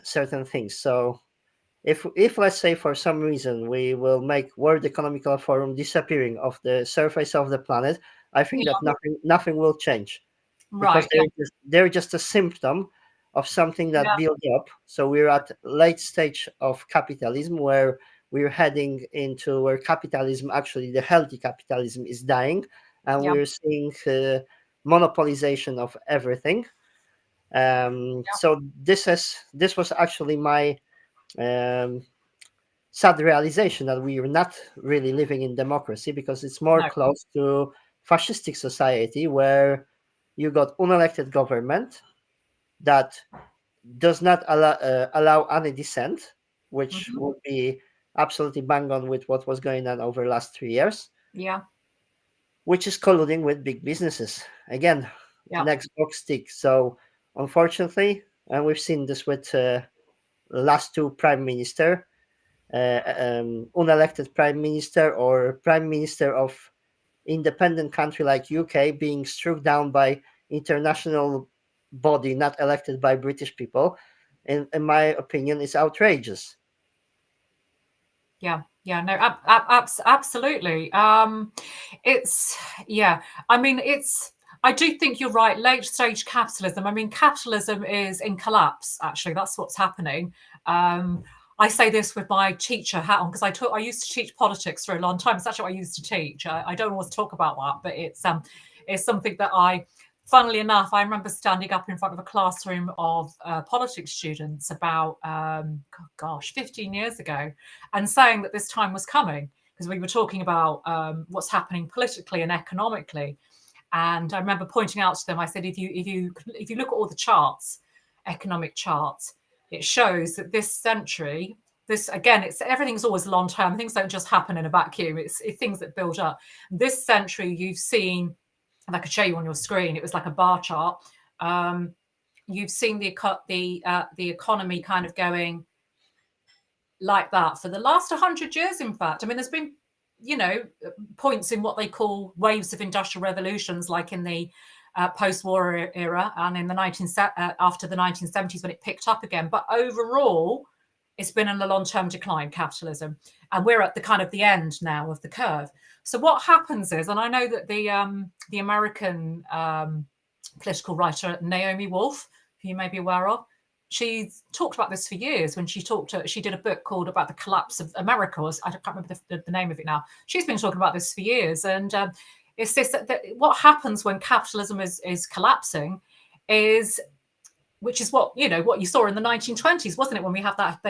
certain things. So if let's say for some reason we will make World Economical Forum disappearing off the surface of the planet, I think that Yeah. nothing will change, because Right. Yeah. they're just a symptom of something that Yeah. built up. So we're at late stage of capitalism, where we're heading into where capitalism, actually the healthy capitalism, is dying, and Yeah. we're seeing monopolization of everything. Yeah. So this was actually my um, sad realization, that we are not really living in democracy, because it's more No. close to fascistic society, where you got unelected government that does not allow any dissent, which Hmm. would be absolutely bang on with what was going on over the last 3 years, Yeah. which is colluding with big businesses. Again, Yeah. next box tick. So unfortunately, and we've seen this with last two prime minister, unelected prime minister, or prime minister of independent country like UK, being struck down by international body not elected by British people, in my opinion, is outrageous. Yeah. Yeah. No. Absolutely. It's yeah. I mean, it's. I do think you're right. Late stage capitalism. I mean, capitalism is in collapse. Actually, that's what's happening. Um, I say this with my teacher hat on, because I used to teach politics for a long time. It's actually what I used to teach. I don't always talk about that, but it's something that funnily enough, I remember standing up in front of a classroom of politics students about, gosh, 15 years ago, and saying that this time was coming, because we were talking about what's happening politically and economically. And I remember pointing out to them, I said, if you look at all the charts, economic charts, it shows that this century, this again, it's everything's always long term. Things don't just happen in a vacuum. It's things that build up. This century, you've seen, and I could show you on your screen. It was like a bar chart. Um, you've seen the economy kind of going like that for the last 100 years. In fact, I mean, there's been, you know, points in what they call waves of industrial revolutions, like in the post-war era, and in the after the 1970s, when it picked up again. But overall, it's been in a long-term decline, capitalism, and we're at the kind of the end now of the curve. So what happens is, and I know that the American political writer Naomi Wolf, who you may be aware of, she's talked about this for years. When she did a book called about the collapse of America. I can't remember the name of it now. She's been talking about this for years, and it's this that what happens when capitalism is collapsing is, which is what you saw in the 1920s, wasn't it, when they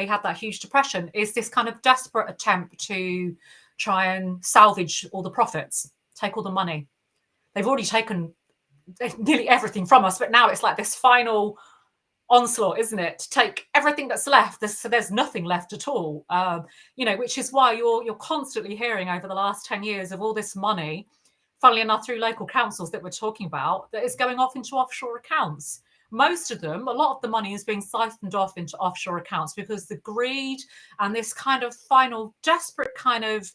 had that huge depression, is this kind of desperate attempt to try and salvage all the profits, take all the money. They've already taken nearly everything from us, but now it's like this final onslaught, isn't it, to take everything that's left. So there's nothing left at all. Which is why you're constantly hearing over the last 10 years of all this money funnily enough, through local councils that we're talking about, that is going off into offshore accounts. Most of them, a lot of the money is being siphoned off into offshore accounts because the greed and this kind of final desperate kind of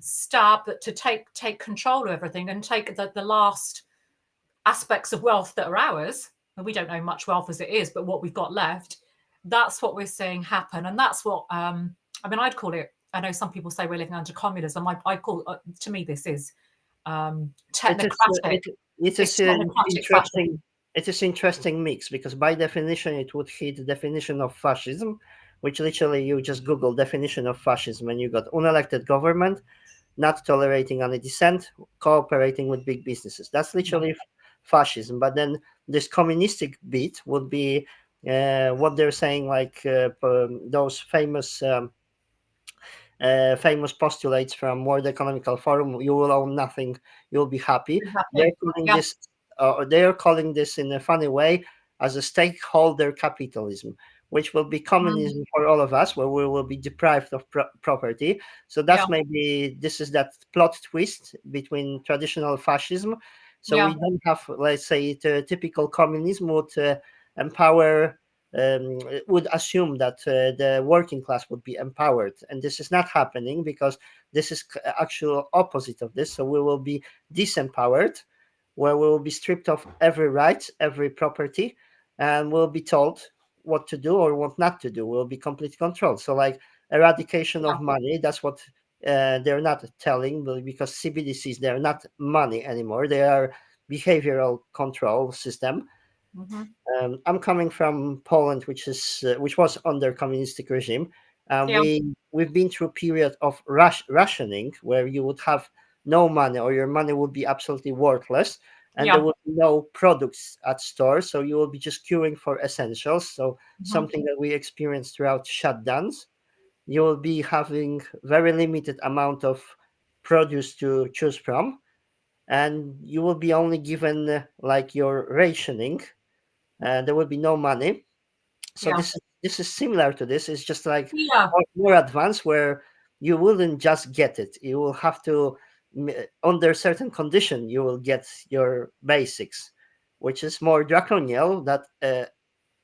stab that to take control of everything and take the last aspects of wealth that are ours, and we don't know much wealth as it is, but what we've got left, that's what we're seeing happen. And that's what I'd call it, I know some people say we're living under communism. I call to me this is technocratic. It It's is technocratic fascism. interesting. It is interesting mix because by definition it would hit the definition of fascism, which literally you just Google definition of fascism and you got unelected government, not tolerating any dissent, cooperating with big businesses. That's literally fascism. But then this communistic bit would be what they're saying, like those famous postulates from World Economical Forum: you will own nothing, you'll be happy. They're Exactly. calling Yeah. this, they're calling this in a funny way as a stakeholder capitalism, which will be communism for all of us, where we will be deprived of property. So Yeah. that's maybe this is that plot twist between traditional fascism. So we Yeah. don't have, let's say, the typical communism would empower would assume that the working class would be empowered, and this is not happening because this is actual opposite of this. So we will be disempowered, where we will be stripped of every right, every property, and we'll be told what to do or what not to do. We'll be completely controlled. So like eradication of money, that's what they're not telling, because CBDCs, they're not money anymore. They are behavioral control system. Mm-hmm. I'm coming from Poland, which was under communistic regime. Yeah. We've been through a period of rationing, where you would have no money, or your money would be absolutely worthless, and there Yeah. would be no products at stores, so you will be just queuing for essentials. So Mm-hmm. something that we experienced throughout shutdowns. You will be having very limited amount of produce to choose from, and you will be only given like your rationing. There will be no money. So Yeah. this is similar to this. It's just like Yeah. more advanced, where you wouldn't just get it. You will have to, under certain condition, you will get your basics, which is more draconian than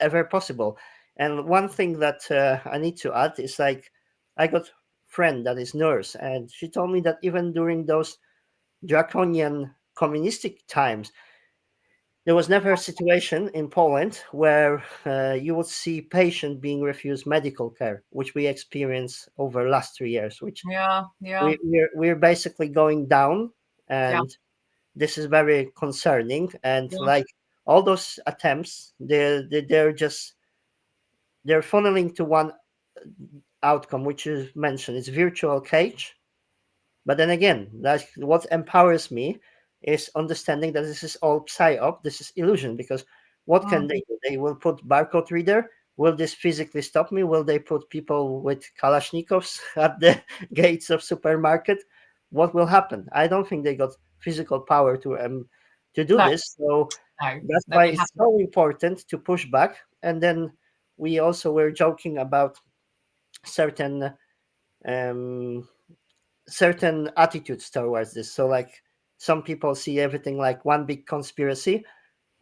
ever possible. And one thing that I need to add is, like, I got friend that is nurse, and she told me that even during those draconian communistic times, there was never a situation in Poland where you would see patient being refused medical care, which we experienced over last 3 years, which Yeah. Yeah. we're basically going down, Yeah. and this is very concerning. And Yeah. like all those attempts, they're funneling to one outcome, which is mentioned. It's virtual cage. But then again, that's what empowers me, is understanding that this is all psyop, this is illusion. Because what can Mm. they do? They will put barcode reader. Will this physically stop me? Will they put people with Kalashnikovs at the gates of supermarket? What will happen? I don't think they got physical power to do No. this. So No. that's No. why We it's haven't. so important to push back. And then we also were joking about certain um, certain attitudes towards this. So like some people see everything like one big conspiracy.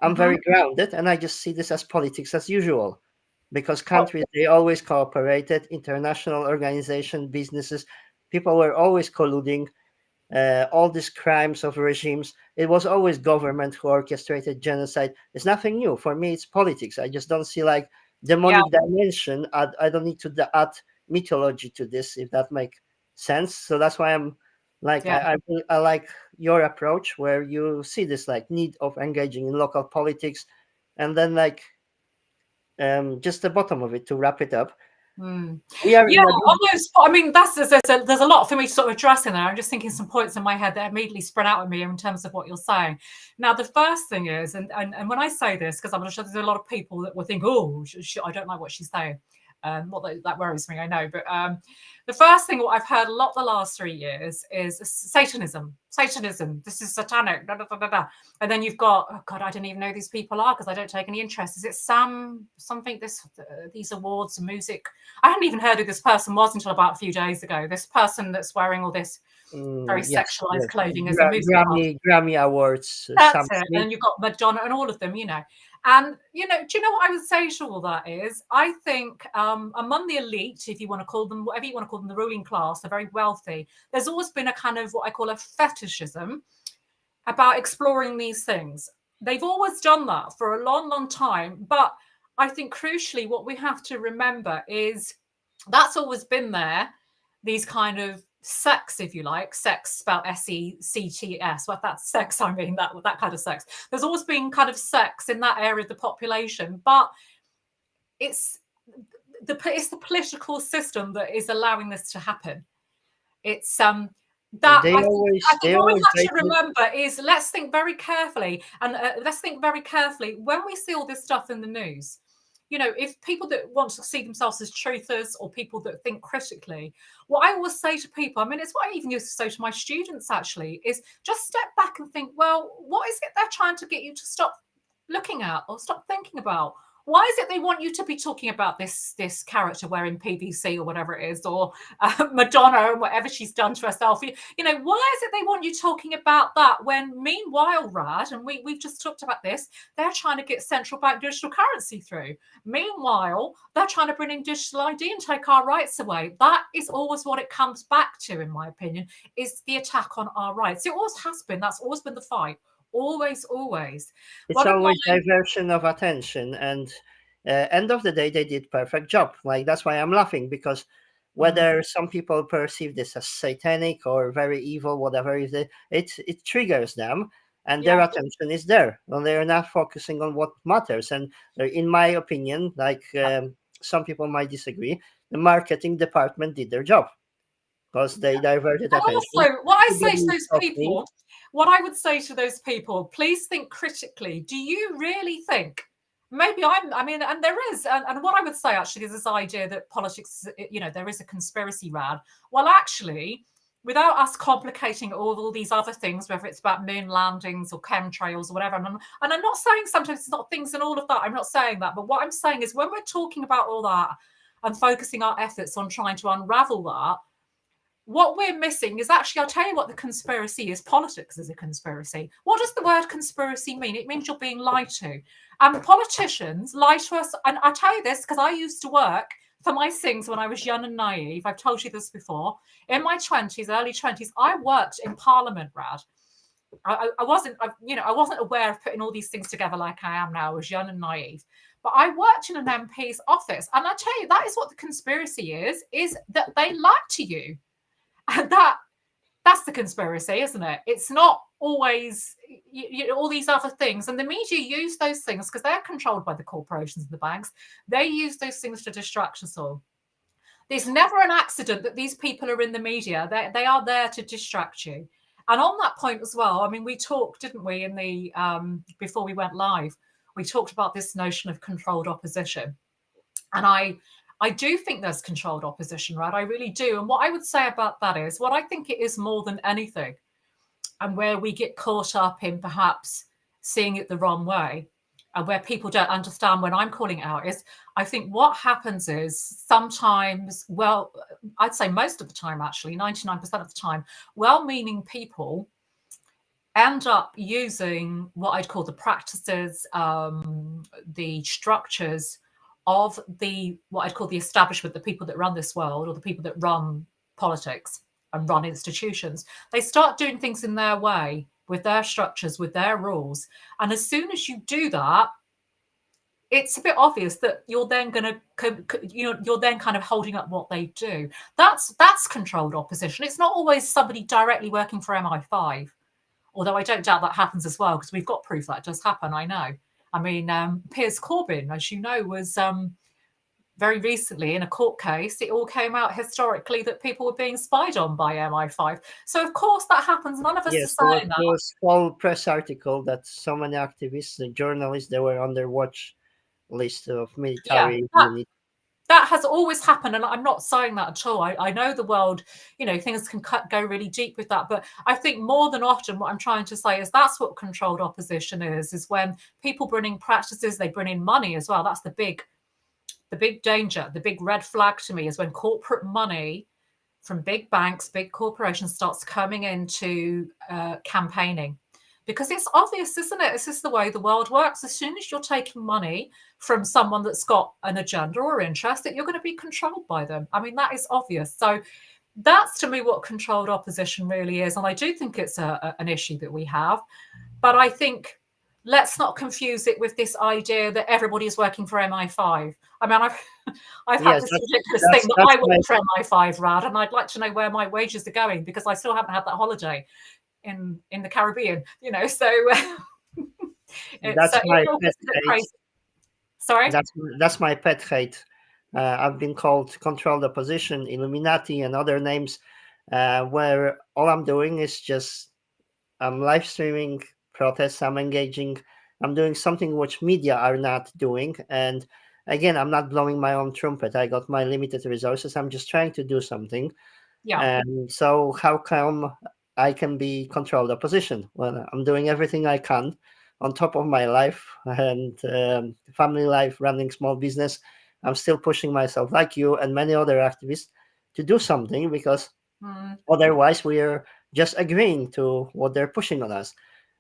I'm Mm-hmm. very grounded, and I just see this as politics as usual, because Well, countries, they always cooperated, international organization, businesses, people were always colluding. All these crimes of regimes, it was always government who orchestrated genocide. It's nothing new for me. It's politics. I just don't see like yeah. demonic dimension. I don't need to add mythology to this, if that makes sense. So that's why I'm like, Yeah. I like your approach, where you see this like need of engaging in local politics. And then like just the bottom of it, to wrap it up, Mm. we are Yeah, in a almost. I mean, there's a lot for me to sort of address in there. I'm just thinking some points in my head that immediately spread out at me in terms of what you're saying. Now, the first thing is, and when I say this, because I'm sure there's a lot of people that will think, oh, I don't like what she's saying. That worries me, I know. But the first thing what I've heard a lot the last 3 years is Satanism. Satanism. This is satanic. Da, da, da, da, da. And then you've got, oh God, I don't even know who these people are because I don't take any interest. Is it Sam something? These awards and music. I hadn't even heard who this person was until about a few days ago. This person that's wearing all this very Yes, sexualized yes. clothing as a music artist. Grammy Awards, That's Sam it. Smith. And you've got Madonna and all of them, you know. And, you know, do you know what I would say to all that is? I think among the elite, if you want to call them, whatever you want to call them, the ruling class, the very wealthy, there's always been a kind of what I call a fetishism about exploring these things. They've always done that for a long, long time. But I think crucially, what we have to remember is that's always been there, these kind of sex, if you like, sex spelled SECTS. What that's sex, I mean, that kind of sex. There's always been kind of sex in that area of the population, but it's the political system that is allowing this to happen. It's that They I think what we always have to remember is let's think very carefully, and let's think very carefully when we see all this stuff in the news. You know, if people that want to see themselves as truthers or people that think critically, what I always say to people, I mean, it's what I even used to say to my students actually, is just step back and think, well, what is it they're trying to get you to stop looking at or stop thinking about? Why is it they want you to be talking about this character wearing PVC or whatever it is, or Madonna and whatever she's done to herself? You know, why is it they want you talking about that when meanwhile, Rad, and we've just talked about this, they're trying to get central bank digital currency through. Meanwhile, they're trying to bring in digital ID and take our rights away. That is always what it comes back to, in my opinion, is the attack on our rights. It always has been. That's always been the fight. Always. It's always diversion of attention, and end of the day they did perfect job. Like, that's why I'm laughing, because whether some people perceive this as satanic or very evil, whatever it triggers them, and their attention is there, and they're not focusing on what matters. And in my opinion, like, some people might disagree, the marketing department did their job because they diverted and attention. also, what I say to those people, what I would say to those people, please think critically. Do you really think? Maybe I mean, and there is, and what I would say actually is this idea that politics, you know, there is a conspiracy, Rad. Well, actually, without us complicating all these other things, whether it's about moon landings or chemtrails or whatever, and I'm not saying sometimes it's not things and all of that. I'm not saying that, but what I'm saying is when we're talking about all that and focusing our efforts on trying to unravel that, what we're missing is actually, I'll tell you what the conspiracy is. Politics is a conspiracy. What does the word conspiracy mean? It means you're being lied to. And politicians lie to us. And I tell you this because I used to work for my sins when I was young and naive. I've told you this before. In my 20s, early 20s, I worked in Parliament, Rad. I wasn't aware of putting all these things together like I am now. I was young and naive. But I worked in an MP's office. And I tell you, that is what the conspiracy is that they lie to you. And that's the conspiracy, isn't it? It's not always all these other things. And the media use those things because they're controlled by the corporations and the banks. They use those things to distract us all. There's never an accident that these people are in the media. They are there to distract you. And on that point as well, I mean, we talked, didn't we, in the before we went live, we talked about this notion of controlled opposition. And I do think there's controlled opposition, right? I really do. And what I would say about that is what I think it is more than anything, and where we get caught up in perhaps seeing it the wrong way, and where people don't understand when I'm calling it out, is I think what happens is sometimes, well, I'd say most of the time, actually, 99% of the time, well-meaning people end up using what I'd call the practices, the structures of what I'd call the establishment, the people that run this world, or the people that run politics and run institutions. They start doing things in their way, with their structures, with their rules. And as soon as you do that, it's a bit obvious that you're then going to, you're then kind of holding up what they do. That's controlled opposition. It's not always somebody directly working for MI5, although I don't doubt that happens as well, because we've got proof that does happen, I know. I mean, Piers Corbyn, as you know, was very recently in a court case. It all came out historically that people were being spied on by MI5. So, of course, that happens. None of us are saying that. There was a whole press article that so many activists and journalists, they were on their watch list of military units. that has always happened, and I'm not saying that at all. I know the world, things can go really deep with that, but I think more than often what I'm trying to say is that's what controlled opposition is when people bring in practices, they bring in money as well. That's the big danger, the big red flag to me is when corporate money from big banks, big corporations starts coming into campaigning. Because it's obvious, isn't it? This is the way the world works. As soon as you're taking money from someone that's got an agenda or interest, that you're going to be controlled by them. I mean, that is obvious. So that's to me what controlled opposition really is. And I do think it's an issue that we have. But I think let's not confuse it with this idea that everybody is working for MI5. I mean, I've had Yes, this ridiculous thing that I work for MI5, Rad, and I'd like to know where my wages are going because I still haven't had that holiday in the Caribbean, so that's my pet hate. Sorry? That's my pet hate. I've been called controlled opposition, Illuminati, and other names, where all I'm doing is just I'm live streaming protests, I'm engaging, I'm doing something which media are not doing. And again, I'm not blowing my own trumpet. I got my limited resources. I'm just trying to do something. Yeah. And so how come I can be controlled opposition? Well, I'm doing everything I can on top of my life and family life, running small business. I'm still pushing myself like you and many other activists to do something because otherwise we are just agreeing to what they're pushing on us.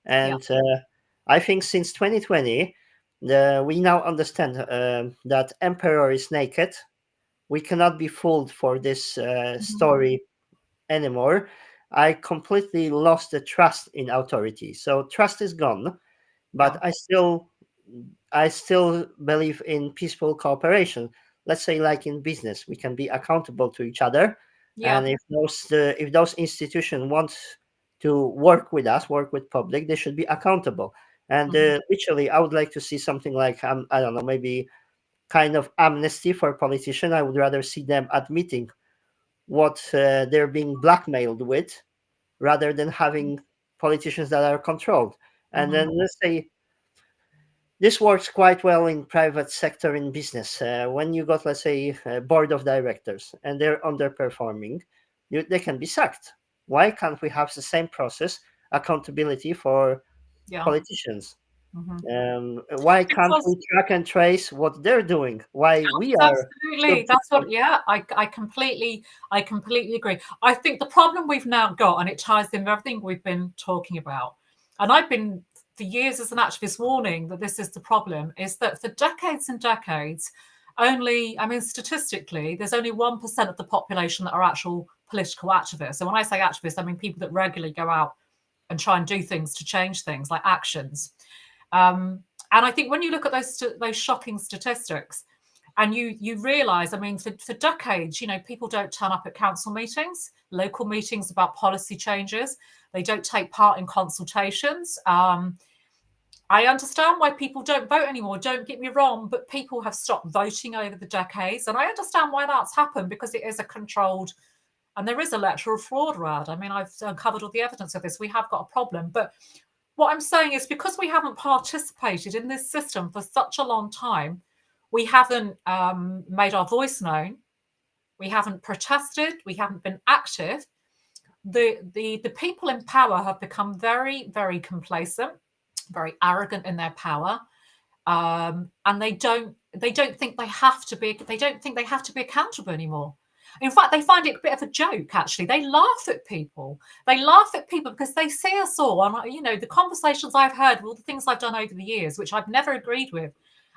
And I think since 2020, we now understand that emperor is naked. We cannot be fooled for this story anymore. I completely lost the trust in authority. So trust is gone, but I still believe in peaceful cooperation. Let's say, like in business, we can be accountable to each other, and if those institutions want to work with us, work with public, they should be accountable. And literally, I would like to see something like I don't know, maybe kind of amnesty for politicians. I would rather see them admitting what they're being blackmailed with, rather than having politicians that are controlled. And then let's say this works quite well in private sector in business. When you got, let's say, a board of directors and they're underperforming, they can be sacked. Why can't we have the same process, accountability for politicians? Why can't we track and trace what they're doing? Why we are? Absolutely, that's what. Yeah, I completely agree. I think the problem we've now got, and it ties in with everything we've been talking about, and I've been for years as an activist warning that this is the problem, is that for decades and decades, statistically, there's only 1% of the population that are actual political activists. So when I say activists, I mean people that regularly go out and try and do things to change things, like actions. And I think when you look at those shocking statistics, and you realise, for decades, people don't turn up at council meetings, local meetings about policy changes. They don't take part in consultations. I understand why people don't vote anymore. Don't get me wrong, but people have stopped voting over the decades. And I understand why that's happened, because it is a controlled, and there is electoral fraud, Rad. I've uncovered all the evidence of this. We have got a problem. But what I'm saying is, because we haven't participated in this system for such a long time, we haven't made our voice known. We haven't protested. We haven't been active. The people in power have become very, very complacent, very arrogant in their power, and they don't think they have to be. They don't think they have to be accountable anymore. In fact, they find it a bit of a joke, actually. They laugh at people. They laugh at people because they see us all. And, the conversations I've heard, all the things I've done over the years, which I've never agreed with,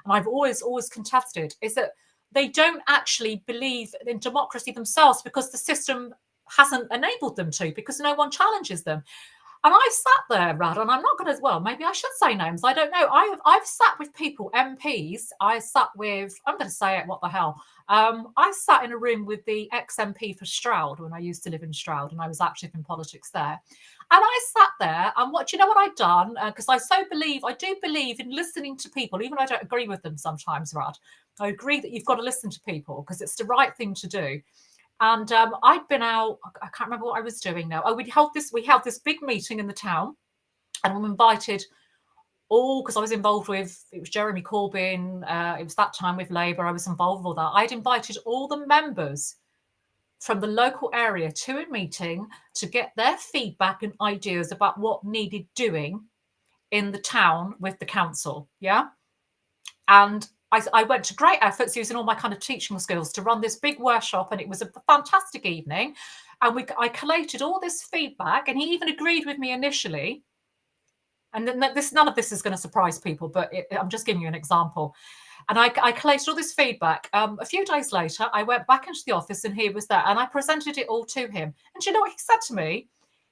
and I've always contested, is that they don't actually believe in democracy themselves because the system hasn't enabled them to, because no one challenges them. And I've sat there, Rad, and I'm not going to, well, maybe I should say names. I don't know. I've sat with people, MPs. I sat with, I'm going to say it, what the hell. I sat in a room with the ex-MP for Stroud when I used to live in Stroud, and I was active in politics there. And I sat there, and do you know what I'd done? Because I do believe in listening to people, even though I don't agree with them sometimes, Rad. I agree that you've got to listen to people because it's the right thing to do. And I'd been out, I can't remember what I was doing now. We held this big meeting in the town, and we invited all because I was involved with, it was Jeremy Corbyn, it was that time with Labour, I was involved with all that. I'd invited all the members from the local area to a meeting to get their feedback and ideas about what needed doing in the town with the council. Yeah. And I went to great efforts using all my kind of teaching skills to run this big workshop, and it was a fantastic evening. And I collated all this feedback, and he even agreed with me initially. And then none of this is going to surprise people, but I'm just giving you an example. And I collated all this feedback. A few days later, I went back into the office and he was there, and I presented it all to him. And do you know what he said to me?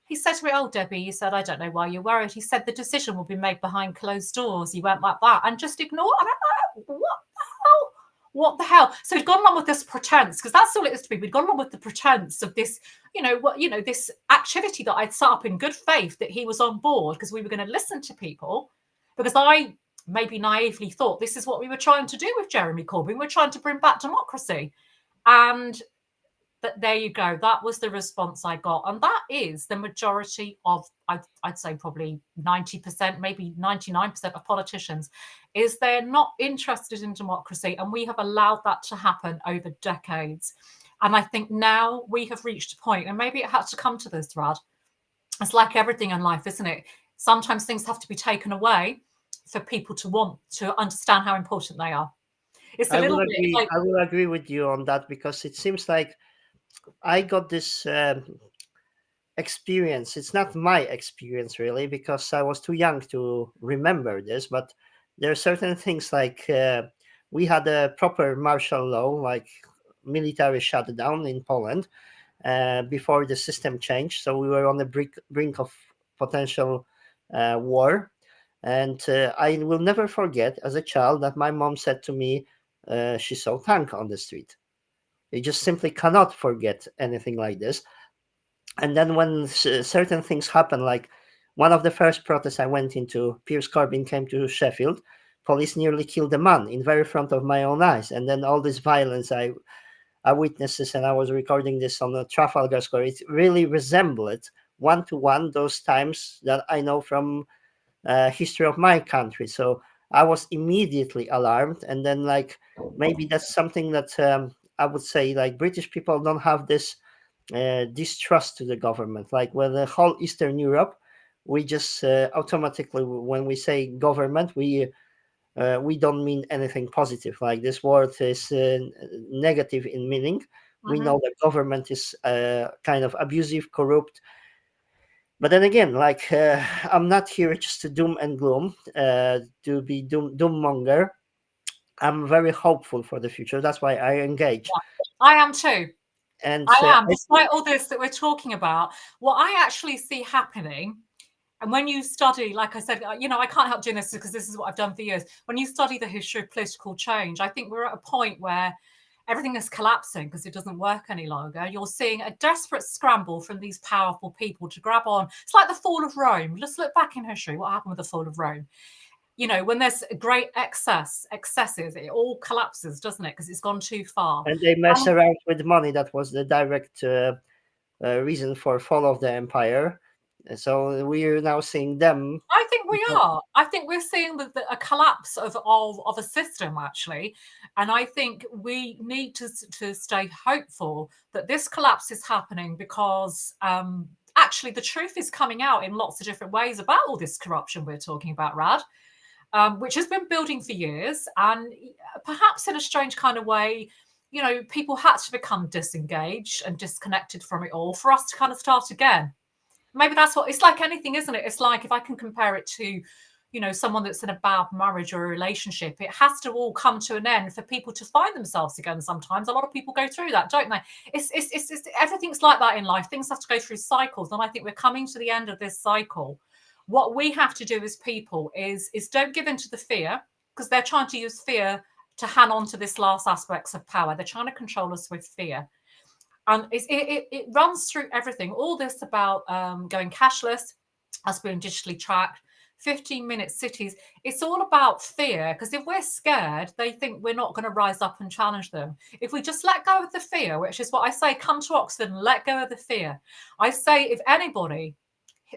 He said to me, "Oh, Debbie," he said, "I don't know why you're worried." He said, "The decision will be made behind closed doors." He went like that and just ignored. And I'm like, what the hell? What the hell? So he'd gone along with this pretense, because that's all it is to me. We'd gone along with the pretense of this, this activity that I'd set up in good faith that he was on board because we were going to listen to people. Because I maybe naively thought this is what we were trying to do with Jeremy Corbyn. We're trying to bring back democracy. And but there you go. That was the response I got. And that is the majority of, I'd say probably 90%, maybe 99% of politicians, is they're not interested in democracy. And we have allowed that to happen over decades. And I think now we have reached a point, and maybe it had to come to this, Rad. It's like everything in life, isn't it? Sometimes things have to be taken away for people to want to understand how important they are. It's a little bit like, I will agree with you on that, because it seems like I got this experience. It's not my experience really, because I was too young to remember this, but there are certain things like we had a proper martial law, like military shutdown in Poland before the system changed. So we were on the brink of potential war. And I will never forget as a child that my mom said to me, she saw a tank on the street. You just simply cannot forget anything like this. And then when certain things happen, like one of the first protests I went into, Piers Corbyn came to Sheffield, police nearly killed a man in very front of my own eyes. And then all this violence I witnessed this, and I was recording this on the Trafalgar Square. It really resembled one-to-one those times that I know from history of my country. So I was immediately alarmed. And then like maybe that's something that I would say, like, British people don't have this distrust to the government. Like with the whole Eastern Europe, we just automatically, when we say government, we don't mean anything positive. Like this word is negative in meaning. We know that government is kind of abusive, corrupt. But then again, like I'm not here just to doom and gloom, to be doom-monger. I'm very hopeful for the future. That's why I engage. I am too. And I am. Despite all this that we're talking about, what I actually see happening, and when you study, like I said, I can't help doing this because this is what I've done for years. When you study the history of political change, I think we're at a point where everything is collapsing because it doesn't work any longer. You're seeing a desperate scramble from these powerful people to grab on. It's like the fall of Rome. Let's look back in history. What happened with the fall of Rome? When there's great excesses, it all collapses, doesn't it? Because it's gone too far. And they mess around with money. That was the direct reason for fall of the empire. So we're now seeing them. I think we are. I think we're seeing a collapse of a system, actually. And I think we need to stay hopeful that this collapse is happening because actually the truth is coming out in lots of different ways about all this corruption we're talking about, Rad. Which has been building for years, and perhaps in a strange kind of way, people had to become disengaged and disconnected from it all for us to kind of start again. Maybe that's what it's like. Anything, isn't it? It's like, if I can compare it to, someone that's in a bad marriage or a relationship, it has to all come to an end for people to find themselves again. Sometimes a lot of people go through that, don't they? It's everything's like that in life. Things have to go through cycles, and I think we're coming to the end of this cycle. What we have to do as people is don't give in to the fear, because they're trying to use fear to hang on to this last aspects of power. They're trying to control us with fear. And it runs through everything. All this about going cashless, us being digitally tracked, 15-minute cities. It's all about fear, because if we're scared, they think we're not going to rise up and challenge them. If we just let go of the fear, which is what I say, come to Oxford and let go of the fear. I say, if anybody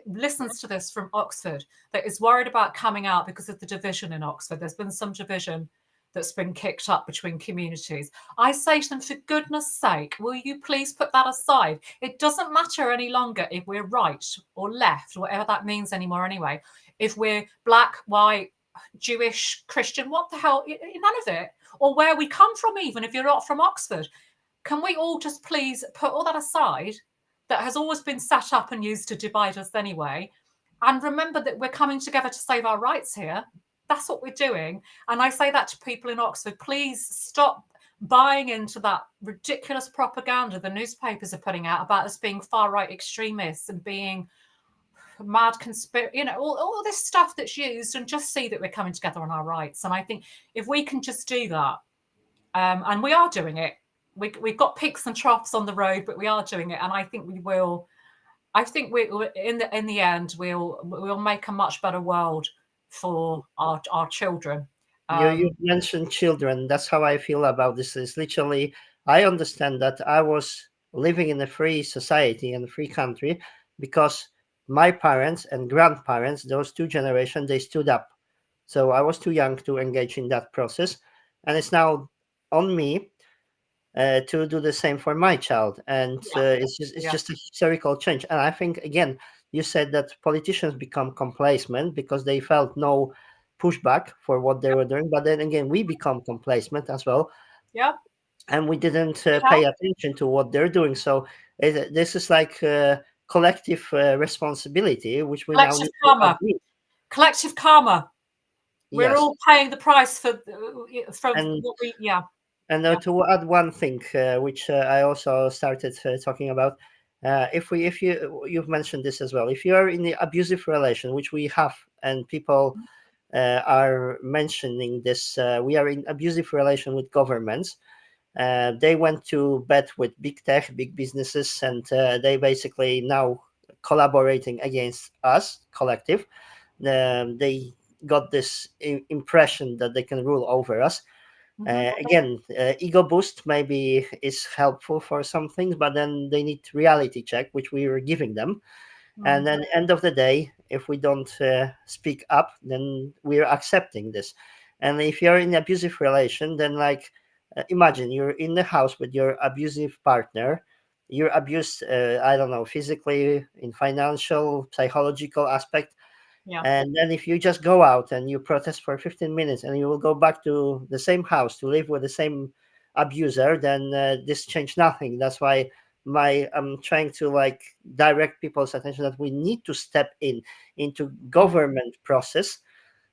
listens to this from Oxford that is worried about coming out because of the division in Oxford. There's been some division that's been kicked up between communities. I say to them, for goodness sake, will you please put that aside? It doesn't matter any longer if we're right or left, whatever that means anymore anyway. If we're black, white, Jewish, Christian, what the hell? None of it. Or where we come from, even if you're not from Oxford. Can we all just please put all that aside that has always been set up and used to divide us anyway, and remember that we're coming together to save our rights here? That's what we're doing. And I say that to people in Oxford, please stop buying into that ridiculous propaganda the newspapers are putting out about us being far-right extremists and being mad conspiracy, all this stuff that's used, and just see that we're coming together on our rights. And I think if we can just do that, and we are doing it, we've got peaks and troughs on the road, but we are doing it. And I think we will. I think we in the end we'll make a much better world for our children. You mentioned children. That's how I feel about this. Is literally, I understand that I was living in a free society and a free country because my parents and grandparents, those two generations, they stood up. So I was too young to engage in that process, and it's now on me to do the same for my child. And it's just a historical change. And I think, again, you said that politicians become complacent because they felt no pushback for what they were doing. But then again, we become complacent as well. Yeah. And we didn't pay attention to what they're doing. So this is like collective responsibility, which we now need to admit. Collective karma. We're all paying the price for what we, And to add one thing, which I also started talking about, if you've mentioned this as well, if you are in the abusive relation, which we have, and people are mentioning this, we are in abusive relation with governments. They went to bed with big tech, big businesses, and they basically now collaborating against us, collective. They got this impression that they can rule over us. Again, ego boost maybe is helpful for some things, but then they need reality check, which we were giving them. And then end of the day, if we don't speak up, then we're accepting this. And if you're in an abusive relation, then imagine you're in the house with your abusive partner. You're abused, I don't know, physically, in financial, psychological aspect. Yeah. And then if you just go out and you protest for 15 minutes and you will go back to the same house to live with the same abuser, then this changed nothing. That's why I'm trying to direct people's attention that we need to step into government process.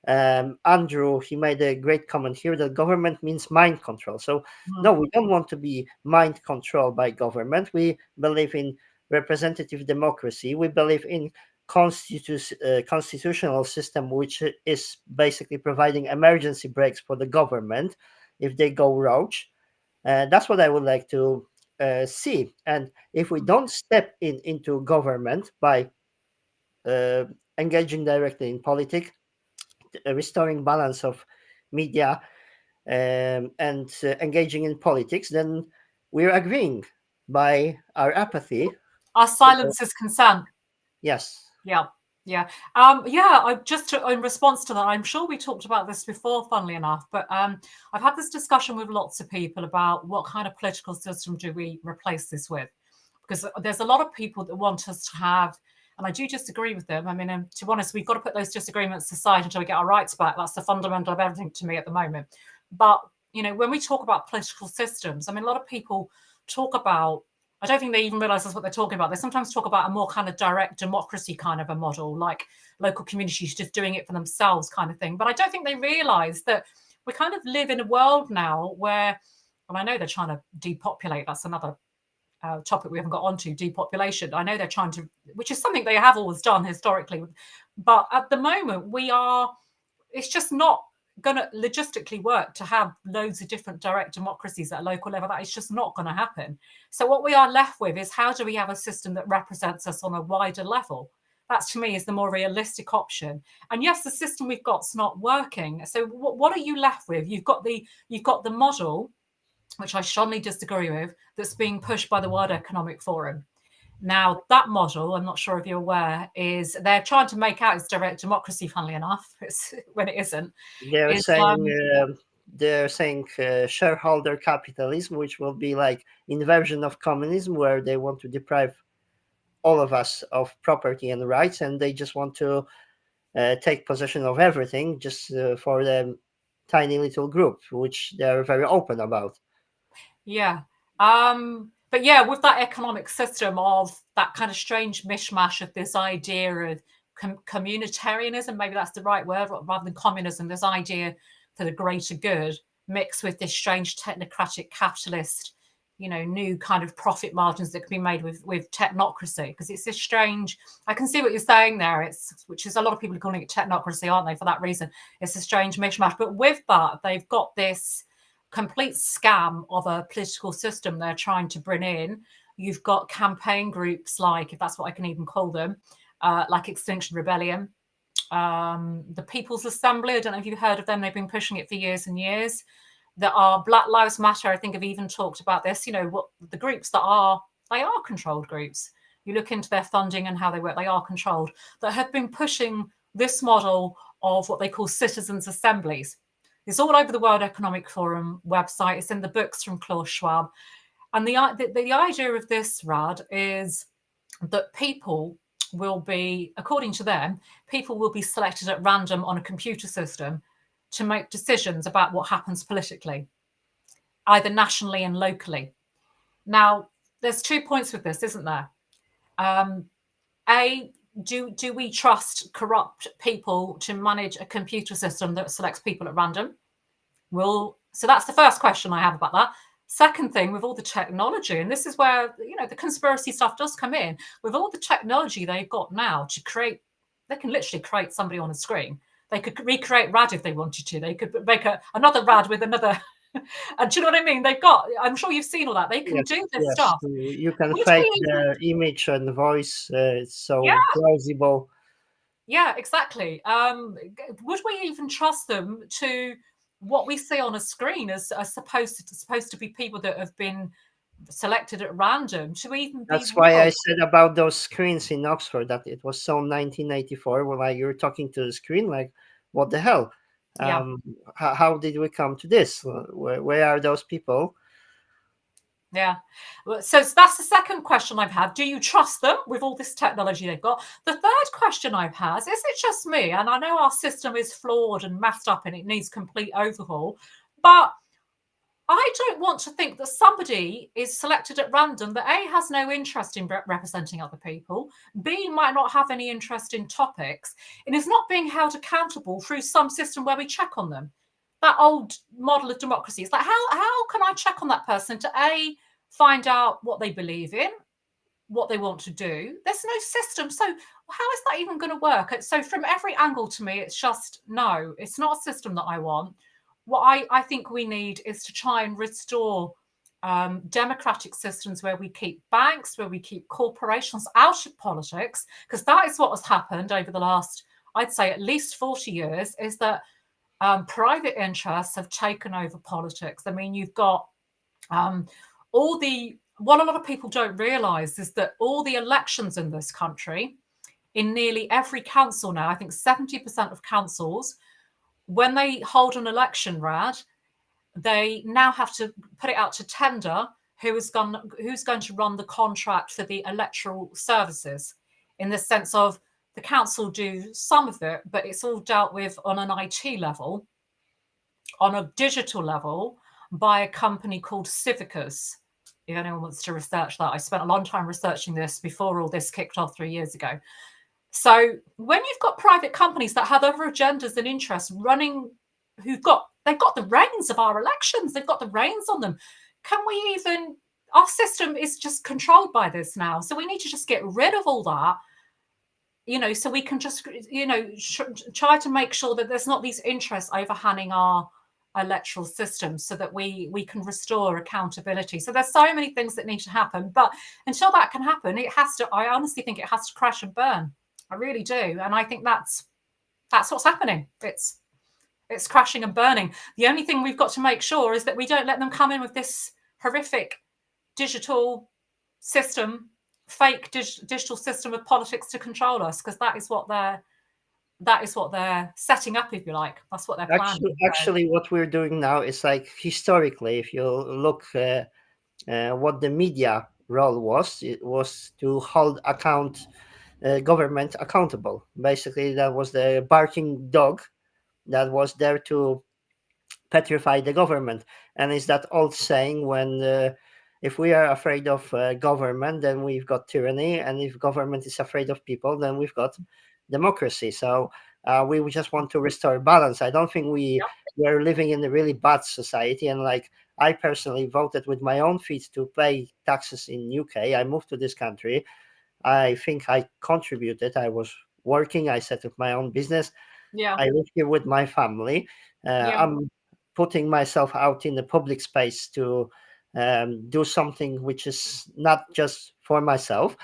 Andrew, he made a great comment here that government means mind control. So no, we don't want to be mind controlled by government. We believe in representative democracy. We believe in constitutional system, which is basically providing emergency breaks for the government if they go rogue. That's what I would like to see. And if we don't step into government by engaging directly in politics, restoring balance of media, and engaging in politics, then we're agreeing by our apathy. Our silence is consent. Yes. Yeah. I just in response to that, I'm sure we talked about this before, funnily enough, but I've had this discussion with lots of people about what kind of political system do we replace this with, because there's a lot of people that want us to have, and I do disagree with them. I mean, to be honest, we've got to put those disagreements aside until we get our rights back. That's the fundamental of everything to me at the moment. But when we talk about political systems, I mean, a lot of people talk about, I don't think they even realize that's what they're talking about. They sometimes talk about a more kind of direct democracy kind of a model, like local communities just doing it for themselves kind of thing. But I don't think they realize that we kind of live in a world now where, and I know they're trying to depopulate. That's another topic we haven't got onto, depopulation. I know they're trying to, which is something they have always done historically. But at the moment, it's just not going to logistically work to have loads of different direct democracies at a local level. That is just not going to happen. So what we are left with is, how do we have a system that represents us on a wider level? That, to me, is the more realistic option. And yes, the system we've got's not working. So what are you left with? You've got the model, which I strongly disagree with, that's being pushed by the World Economic Forum. Now, that model, I'm not sure if you're aware, is they're trying to make out it's direct democracy, funnily enough, when it isn't. They're Is saying shareholder capitalism, which will be like inversion of communism, where they want to deprive all of us of property and rights, and they just want to take possession of everything just for the tiny little group, which they're very open about. Yeah. But yeah, with that economic system of that kind of strange mishmash of this idea of communitarianism, maybe that's the right word, rather than communism, this idea for the greater good mixed with this strange technocratic capitalist, new kind of profit margins that can be made with technocracy, because it's this strange, I can see what you're saying there, which is a lot of people are calling it technocracy, aren't they, for that reason. It's a strange mishmash. But with that, they've got this complete scam of a political system they're trying to bring in. You've got campaign groups like, if that's what I can even call them, like Extinction Rebellion, the People's Assembly. I don't know if you've heard of them. They've been pushing it for years and years. There are Black Lives Matter. I think have even talked about this. What the groups they are controlled groups. You look into their funding and how they work. They are controlled. That have been pushing this model of what they call citizens' assemblies. It's all over the World Economic Forum website. It's in the books from Klaus Schwab. And the idea of this, Rad, is that people will be, according to them, people will be selected at random on a computer system to make decisions about what happens politically, either nationally and locally. Now, there's 2 points with this, isn't there? Do we trust corrupt people to manage a computer system that selects people at random? So that's the first question I have about that. Second thing, with all the technology, and this is where the conspiracy stuff does come in, with all the technology they've got now to create, they can literally create somebody on a screen. They could recreate Rad if they wanted to. They could make another Rad with another. And do you know what I mean? They've got, I'm sure you've seen all that. They can do this stuff. You can fake the image and voice. It's so plausible. Yeah, exactly. Would we even trust them to what we see on a screen as supposed to be people that have been selected at random? To even That's why I said about those screens in Oxford that it was so 1984. When like you're talking to the screen, like what the hell? Yeah. How did we come to this? Where are those people? Yeah. So that's the second question I've had. Do you trust them with all this technology they've got? The third question I've had is it just me? And I know our system is flawed and messed up and it needs complete overhaul, but I don't want to think that somebody is selected at random that A, has no interest in representing other people, B, might not have any interest in topics, and is not being held accountable through some system where we check on them. That old model of democracy. It's like, how can I check on that person to A, find out what they believe in, what they want to do? There's no system. So how is that even going to work? So from every angle to me, it's just, no, it's not a system that I want. What I think we need is to try and restore democratic systems where we keep banks, where we keep corporations out of politics, because that is what has happened over the last, I'd say, at least 40 years, is that private interests have taken over politics. I mean, you've got what a lot of people don't realise is that all the elections in this country, in nearly every council now, I think 70% of councils, when they hold an election, Rad, they now have to put it out to tender who's going to run the contract for the electoral services, in the sense of the council do some of it, but it's all dealt with on an IT level, on a digital level, by a company called Civicus. If anyone wants to research that, I spent a long time researching this before all this kicked off 3 years ago. So when you've got private companies that have other agendas and interests running, they've got the reins of our elections, they've got the reins on them. Our system is just controlled by this now. So we need to just get rid of all that, so we can just, try to make sure that there's not these interests overhanging our electoral system, so that we can restore accountability. So there's so many things that need to happen, but until that can happen, I honestly think it has to crash and burn. I really do. And I think that's what's happening. It's crashing and burning. The only thing we've got to make sure is that we don't let them come in with this horrific digital system fake digital system of politics to control us, because that is what they're setting up, if you like. That's what they're planning. Actually, what we're doing now is like historically, if you look what the media role was, it was to hold government accountable. Basically, that was the barking dog that was there to petrify the government. And it's that old saying when if we are afraid of government, then we've got tyranny, and if government is afraid of people, then we've got democracy. So we just want to restore balance. I don't think we're living in a really bad society. And like I personally voted with my own feet to pay taxes in UK. I moved to this country. I think I contributed. I was working. I set up my own business. Yeah, I live here with my family. yeah, I'm putting myself out in the public space to do something which is not just for myself.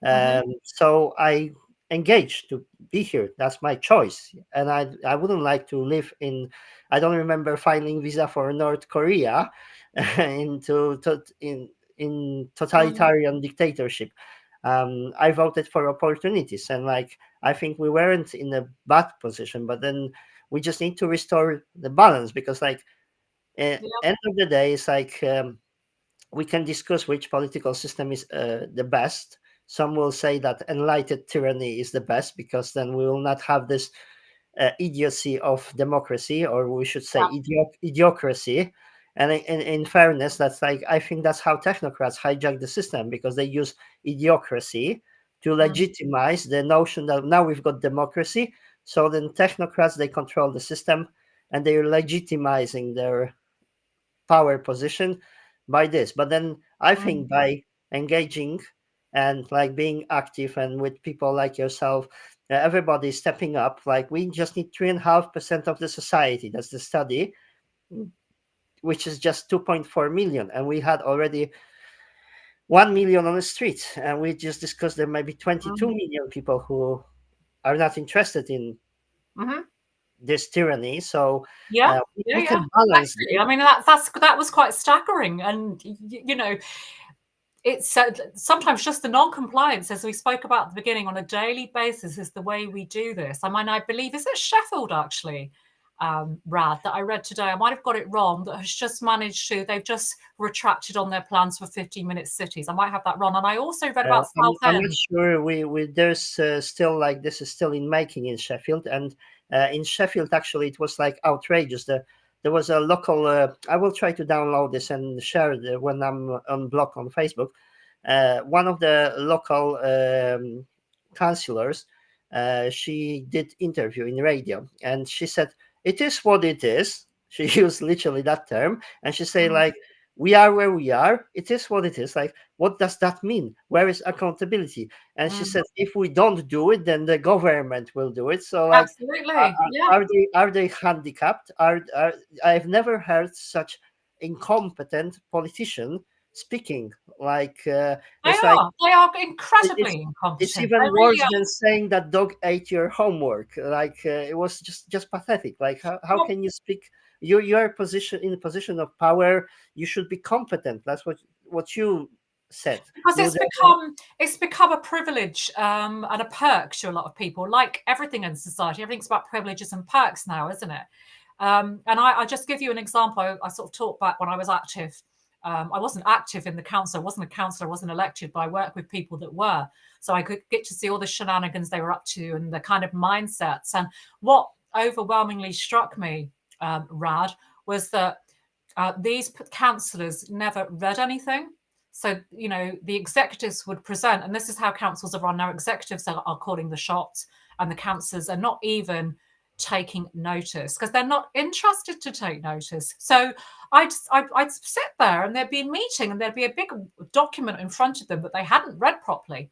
hmm So I engaged to be here. That's my choice, and I wouldn't like to live in. I don't remember filing visa for North Korea in mm totalitarian dictatorship. I voted for opportunities, and like I think we weren't in a bad position, but then we just need to restore the balance because, like, yeah, end of the day, it's like we can discuss which political system is the best. Some will say that enlightened tyranny is the best because then we will not have this idiocy of democracy, or we should say yeah, idiocracy. And in fairness, that's like I think that's how technocrats hijack the system because they use idiocracy to mm legitimize the notion that now we've got democracy. So then technocrats they control the system and they're legitimizing their power position by this. But then I mm think by engaging and like being active and with people like yourself, everybody stepping up, like we just need 3.5% of the society. That's the study, which is just 2.4 million. And we had already 1 million on the street. And we just discussed there might be 22 mm. million people who are not interested in hmm this tyranny. So yeah, yeah, we yeah, can balance exactly. this. I mean, that was quite staggering, and you know, it's sometimes just the non-compliance, as we spoke about at the beginning, on a daily basis is the way we do this. I mean, I believe, is it Sheffield actually, Rad, that I read today? I might have got it wrong. That has just managed to, they've just retracted on their plans for 15-minute cities. I might have that wrong. And I also read about I'm not Southend. sure. We there's still like this is still in making in Sheffield, and in Sheffield actually it was like outrageous. There was a local. I will try to download this and share it when I'm on blog on Facebook. One of the local councillors, she did interview in radio, and she said it is what it is. She used literally that term, and she said Mm, like we are where we are. It is what it is. Like what does that mean? Where is accountability? And she mm, said if we don't do it, then the government will do it. So like absolutely. Yeah, are they handicapped? Are I've never heard such incompetent politician speaking. Like they it's like are. They are it's incredibly it's incompetent. They even really worse are. than saying that dog ate your homework. Like it was just pathetic. Like how Well, can you speak? You're position in a position of power. You should be competent. That's what you said. because You it's become a privilege and a perk to a lot of people, like everything in society. Everything's about privileges and perks now, isn't it? And I just give you an example. I sort of talked back when I was active. I wasn't active in the council. I wasn't a councillor. I wasn't elected, but I worked with people that were. So I could get to see all the shenanigans they were up to and the kind of mindsets. And what overwhelmingly struck me, Rad, was that these councillors never read anything. So, you know, the executives would present, and this is how councils are run now. Executives are calling the shots, and the councillors are not even taking notice because they're not interested to take notice. So I'd sit there and there'd be a meeting and there'd be a big document in front of them that they hadn't read properly.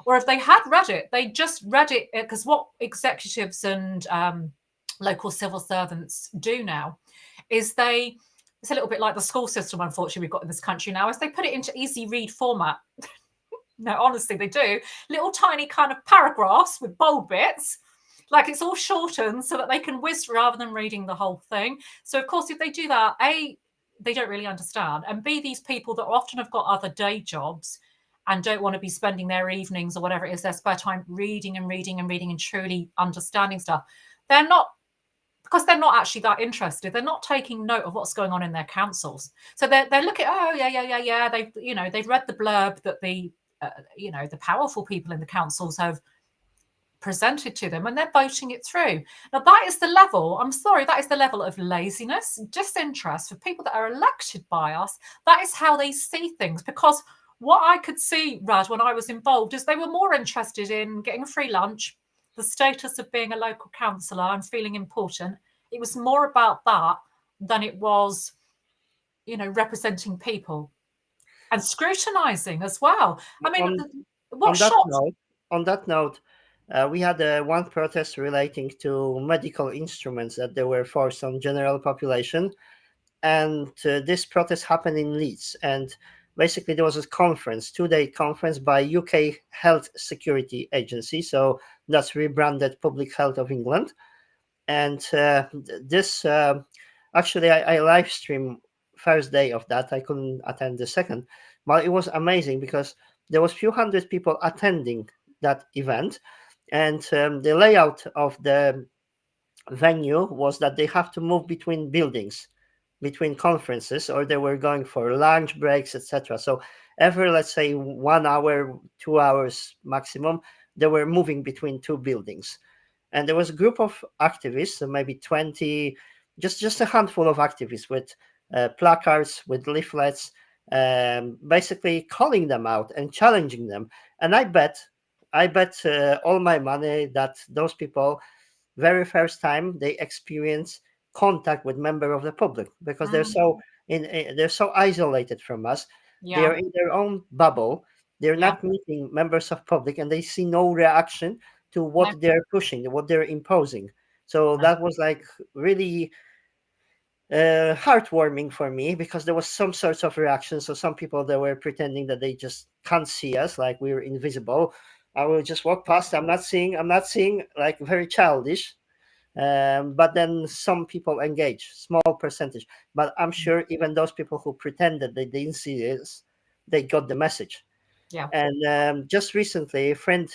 Or if they had read it, they just read it because what executives and local civil servants do now is it's a little bit like the school system, unfortunately, we've got in this country now, is they put it into easy read format. No, honestly, they do. Little tiny kind of paragraphs with bold bits. Like it's all shortened so that they can whiz rather than reading the whole thing. So, of course, if they do that, A, they don't really understand. And B, these people that often have got other day jobs and don't want to be spending their evenings or whatever it is, their spare time reading and reading and reading and truly understanding stuff. They're not, because they're not actually that interested. They're not taking note of what's going on in their councils. So they're looking, oh yeah. They've read the blurb that the the powerful people in the councils have presented to them, and they're voting it through. Now that is the level, I'm sorry, that is the level of laziness, disinterest for people that are elected by us. That is how they see things. Because what I could see, Rad, when I was involved, is they were more interested in getting a free lunch, the status of being a local councillor and feeling important. It was more about that than it was, representing people and scrutinising as well. I mean, On what on that shocked? note, on that note, we had one protest relating to medical instruments that they were forced on general population, and this protest happened in Leeds. And basically, there was a conference, 2-day conference by UK Health Security Agency, so that's rebranded Public Health of England. And this actually, I live stream first day of that. I couldn't attend the second, but it was amazing because there was few hundred people attending that event, and the layout of the venue was that they have to move between buildings, between conferences, or they were going for lunch breaks, etc. So every, let's say, 1 hour, 2 hours maximum, they were moving between two buildings. And there was a group of activists, maybe 20, just a handful of activists with placards, with leaflets, basically calling them out and challenging them. And I bet all my money that those people, very first time they experience contact with member of the public, because they're so they're so isolated from us. They Yeah, are in their own bubble. They're yeah, not meeting members of public, and they see no reaction to no, what they're pushing, what they're imposing. So no. that was like really heartwarming for me, because there was some sorts of reaction. So some people, that were pretending that they just can't see us, like we were invisible. I will just walk past. I'm not seeing, like very childish. But then some people engage, small percentage. But I'm sure even those people who pretended they didn't see this, they got the message. Yeah. And just recently, a friend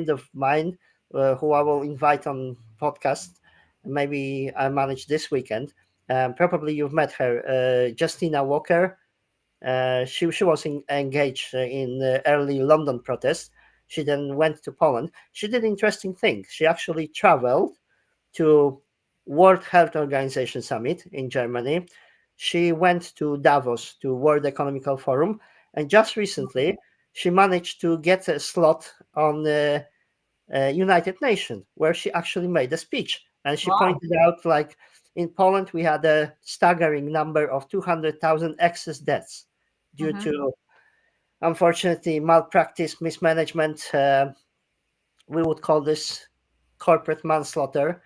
of mine, who I will invite on podcast, maybe I manage this weekend. Probably you've met her, Justina Walker. She was engaged in early London protests. She then went to Poland. She did interesting thing. She actually traveled to World Health Organization summit in Germany. She went to Davos, to World Economical Forum, and just recently she managed to get a slot on the United Nations, where she actually made a speech. And she Wow. pointed out, like, in Poland, we had a staggering number of 200,000 excess deaths due Hmm. to, unfortunately, malpractice, mismanagement. We would call this corporate manslaughter.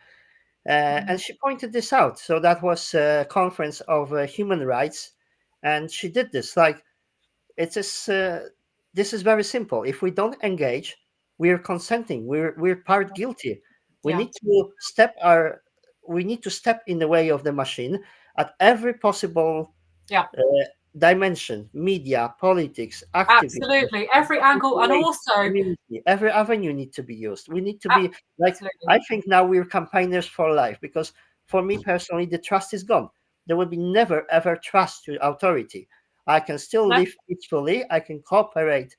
And she pointed this out. So that was a conference of human rights, and she did this. Like, it is this is very simple. If we don't engage, we're consenting. We're part guilty. We Yeah. need to step in the way of the machine at every possible Yeah. uh, dimension: media, politics, activism, Absolutely. Every angle, and information, also, community. Every avenue need to be used. We need to be like, absolutely. I think now we're campaigners for life, because for me personally, the trust is gone. There will be never ever trust to authority. I can still No, live peacefully. I can cooperate.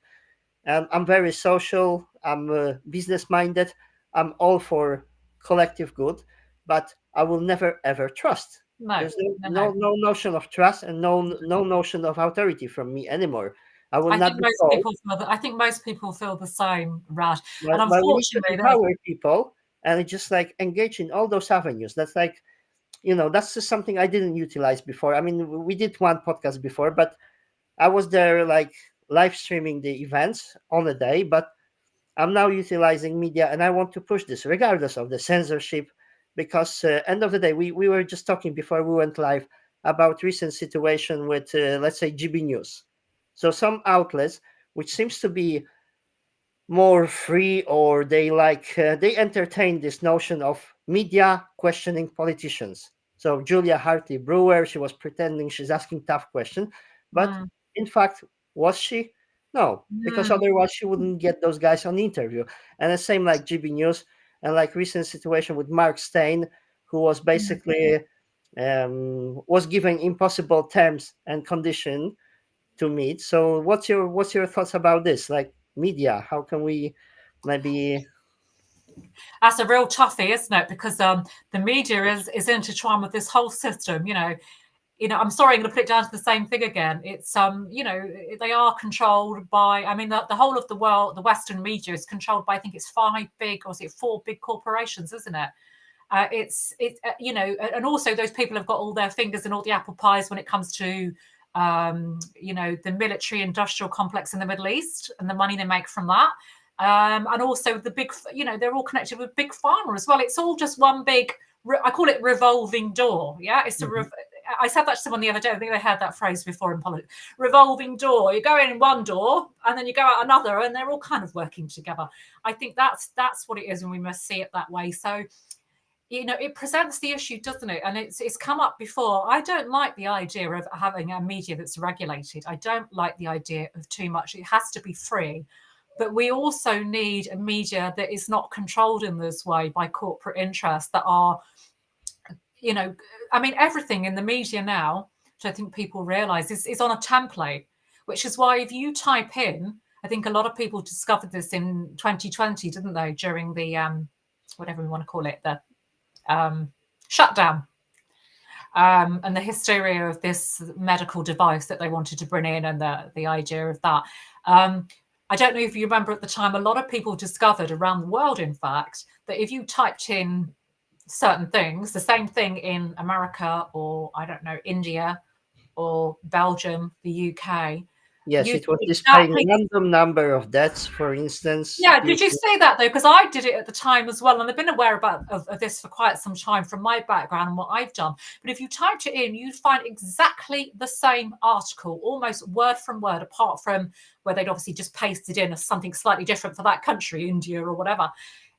I'm very social. I'm business minded. I'm all for collective good, but I will never ever trust. no, There's no, no, no. no notion of trust, and no notion of authority from me anymore. I will I not think be most called. people feel that. I think most people feel the same, Rad. And But we need to unfortunately, there's empower people and just like engage in all those avenues. That's like, that's just something I didn't utilize before. I mean, we did one podcast before, but I was there like live streaming the events on a day. But I'm now utilizing media, and I want to push this regardless of the censorship, because end of the day, we were just talking before we went live about recent situation with, let's say, GB News. So some outlets, which seems to be more free, or they entertain this notion of media questioning politicians. So Julia Hartley Brewer, she was pretending she's asking tough questions, but mm, in fact, was she? No, because Mm, otherwise she wouldn't get those guys on interview. And the same like GB News and like recent situation with Mark Stein, who was mm. basically was given impossible terms and condition to meet. So what's your thoughts about this? Like media, how can we maybe? That's a real toughie, isn't it? Because the media is intertwined with this whole system. I'm sorry, I'm going to put it down to the same thing again. It's they are controlled by. I mean, the whole of the world, the Western media is controlled by. I think it's five big, or is it four big corporations, isn't it? And also those people have got all their fingers in all the apple pies when it comes to the military industrial complex in the Middle East and the money they make from that. And also the big, they're all connected with big pharma as well. It's all just one big, I call it revolving door. Yeah, it's Mhm. I said that to someone the other day. I think they heard that phrase before in politics. Revolving door. You go in one door and then you go out another, and they're all kind of working together. I think that's what it is, and we must see it that way. So it presents the issue, doesn't it? And it's come up before. I don't like the idea of having a media that's regulated. I don't like the idea of too much. It has to be free. But we also need a media that is not controlled in this way by corporate interests that are, I mean, everything in the media now, which I think people realize is on a template, which is why if you type in, I think a lot of people discovered this in 2020, didn't they, during the whatever we want to call it, the shutdown, and the hysteria of this medical device that they wanted to bring in, and the idea of that. I don't know if you remember at the time, a lot of people discovered around the world, in fact, that if you typed in certain things, the same thing in America or I don't know, India or Belgium, the UK, Yes, you it was displaying exactly. random number of deaths, for instance. Yeah, did you say that though? Because I did it at the time as well, and I've been aware of this for quite some time from my background and what I've done. But if you typed it in, you'd find exactly the same article, almost word from word, apart from where they'd obviously just pasted in as something slightly different for that country, India or whatever.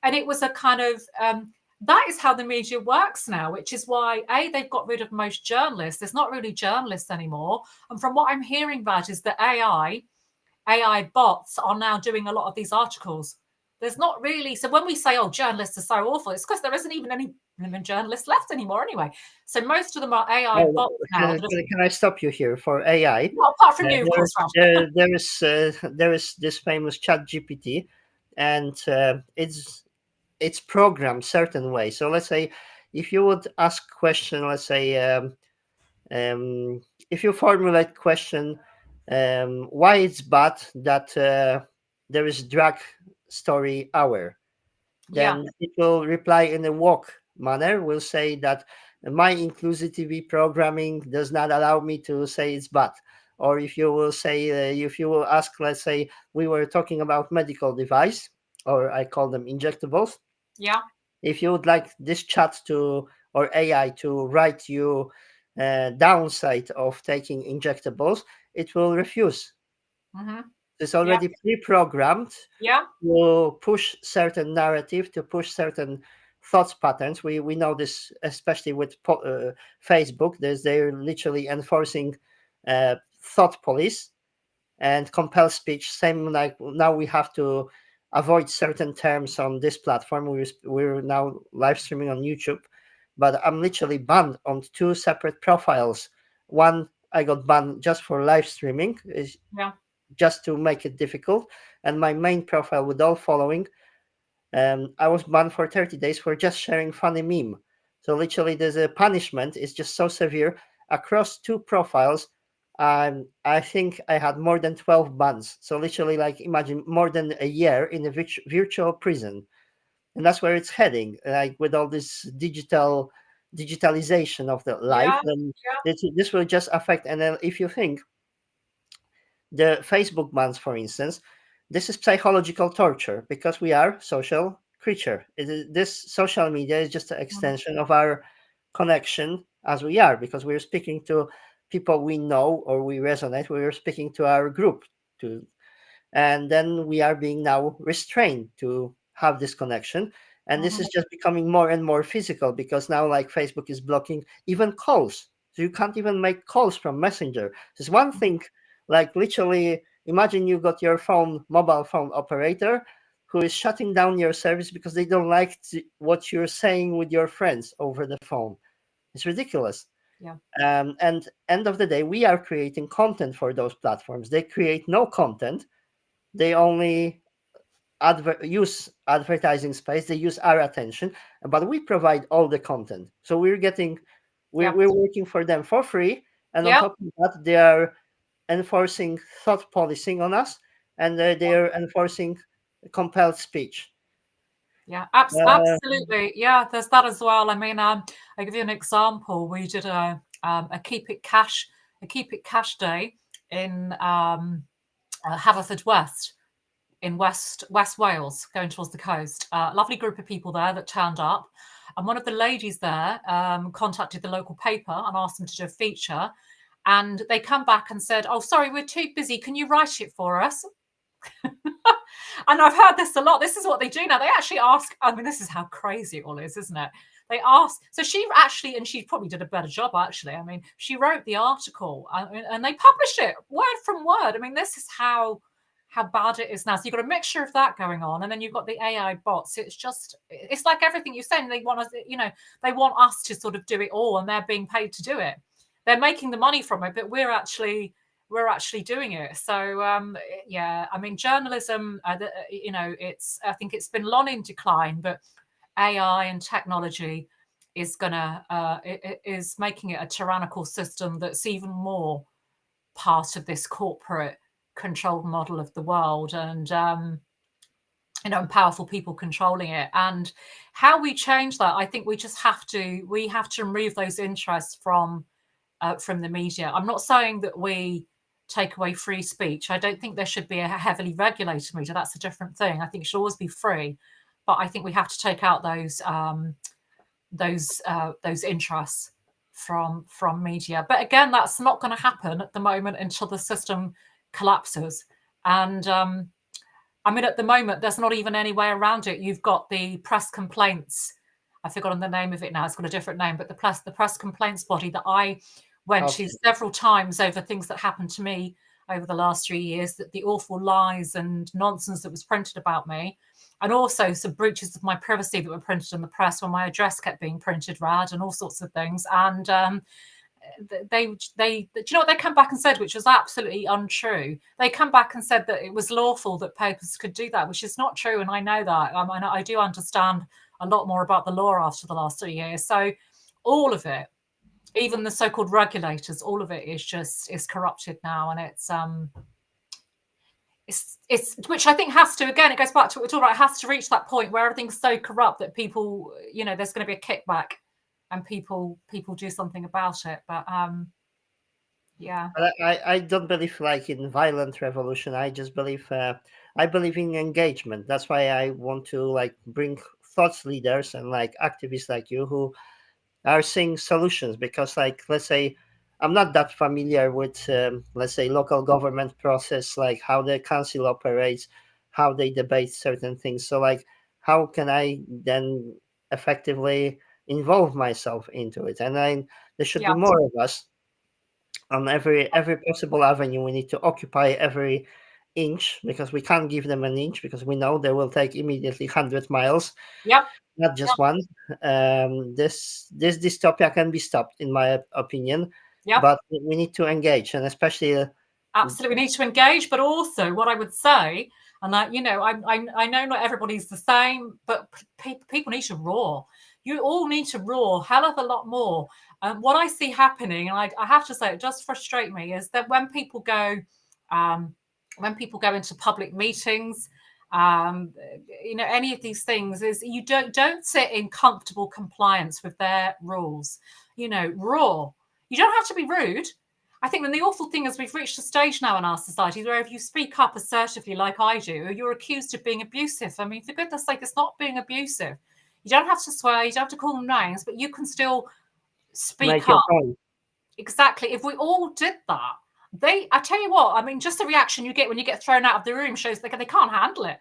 And it was a kind of that is how the media works now, which is why they've got rid of most journalists. There's not really journalists anymore, and from what I'm hearing about is that AI bots are now doing a lot of these articles. There's not really. So when we say, oh, journalists are so awful, it's because there isn't even any journalists left anymore anyway. So most of them are AI Oh, bots now. can I stop you here for AI? Well, apart from you, of course, Raj. There is this famous Chat GPT, and it's programmed certain way. So let's say if you would ask question, let's say if you formulate question, why it's bad that there is drag story hour, Yeah. then it will reply in a walk manner, will say that my inclusivity programming does not allow me to say it's bad. Or if you will say, if you will ask, let's say we were talking about medical device, or I call them injectables. Yeah. If you would like this chat to or AI to write you downside of taking injectables, it will refuse. Mm-hmm. It's Yeah. already pre-programmed Yeah. to push certain narrative, to push certain thoughts patterns. We know this especially with Facebook. They're literally enforcing thought police and compel speech. Same like now we have to avoid certain terms on this platform. We're now live streaming on YouTube, but I'm literally banned on two separate profiles. One I got banned just for live streaming, is Yeah. just to make it difficult, and my main profile with all following, I was banned for 30 days for just sharing funny meme. So literally, there's a punishment. It's just so severe across two profiles. I think I had more than 12 bans. So literally, like imagine more than a year in a virtual prison, and that's where it's heading. Like with all this digitalization of the life, Yeah. then this will just affect. And then if you think the Facebook bans, for instance, this is psychological torture because we are social creature. This social media is just an Mm-hmm. extension of our connection as we are, because we're speaking to people we know or we resonate. We're speaking to our group, to, and then we are being now restrained to have this connection. And this Mm-hmm. is just becoming more and more physical because now, like, Facebook is blocking even calls, so you can't even make calls from Messenger. There's one thing, like literally. imagine you got your mobile phone operator who is shutting down your service because they don't like what you're saying with your friends over the phone. It's ridiculous. Yeah. And end of the day, we are creating content for those platforms. They create no content. They only use advertising space. They use our attention, but we provide all the content. So Yeah. we're working for them for free. And on Yeah. top of that, they are enforcing thought policing on us, and they are enforcing compelled speech. Yeah, Uh, absolutely. Yeah, there's that as well. I mean, I'll give you an example. We did a keep it cash day in Haverfordwest in West Wales, going towards the coast. Lovely group of people there that turned up, and one of the ladies there contacted the local paper and asked them to do a feature, and they come back and said, "Oh, sorry, we're too busy. Can you write it for us?" And I've heard this a lot. This is what they do now. They actually ask, I mean, this is how crazy it all is, isn't it? They ask, so she actually, and she probably did a better job actually. I mean, she wrote the article and they published it word from word. I mean, this is how bad it is now. So you've got a mixture of that going on, and then you've got the AI bots. It's like everything you're saying. They want us, they want us to sort of do it all, and they're being paid to do it. They're making the money from it, but we're actually doing it. So yeah, I mean, journalism, I think it's been long in decline, but AI and technology is is making it a tyrannical system that's even more part of this corporate controlled model of the world, and and powerful people controlling it. And how we change that, I think we have to remove those interests from the media. I'm not saying that we take away free speech. I don't think there should be a heavily regulated media. That's a different thing. I think it should always be free, but I think we have to take out those interests from media. But again, that's not going to happen at the moment until the system collapses. And I mean, at the moment, there's not even any way around it. You've got the press complaints. I've forgotten the name of it now. It's got a different name, but the press complaints body that I went to several times over things that happened to me over the last 3 years, that the awful lies and nonsense that was printed about me, and also some breaches of my privacy that were printed in the press when my address kept being printed rad and all sorts of things. And they do you know what they come back and said, which was absolutely untrue? They come back and said that it was lawful that papers could do that, which is not true. And I know that. I do understand a lot more about the law after the last 3 years. So all of it, even the so-called regulators, all of it is corrupted now. And it's which I think has to, again, it goes back to what we're talking about, it has to reach that point where everything's so corrupt that people, there's going to be a kickback and people do something about it. But yeah. But I don't believe like in violent revolution. I just believe I believe in engagement. That's why I want to like bring thought leaders and like activists like you who are seeing solutions. Because like, let's say I'm not that familiar with let's say local government process, like how the council operates, how they debate certain things. So like, how can I then effectively involve myself into it? And then there should be more of us on every possible avenue. We need to occupy every inch, because we can't give them an inch, because we know they will take immediately 100 miles, Yep. not just one. This dystopia can be stopped, in my opinion. Yep. But we need to engage, and especially absolutely, we need to engage. But also, what I would say, and I know not everybody's the same, but people need to roar. You all need to roar hell of a lot more. What I see happening, and I have to say, it does frustrate me, is that when people go into public meetings, any of these things, is you don't sit in comfortable compliance with their rules. Roar. You don't have to be rude. I think then the awful thing is we've reached a stage now in our society where if you speak up assertively like I do, you're accused of being abusive. I mean, for goodness sake, it's not being abusive. You don't have to swear, you don't have to call them names, but you can still speak up. Exactly. If we all did that, I tell you what, I mean, just the reaction you get when you get thrown out of the room shows they can't handle it.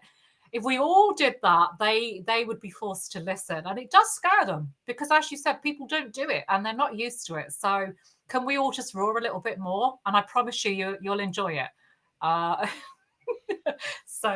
If we all did that, they would be forced to listen. And it does scare them because, as you said, people don't do it and they're not used to it. So can we all just roar a little bit more? And I promise you'll enjoy it. Uh, so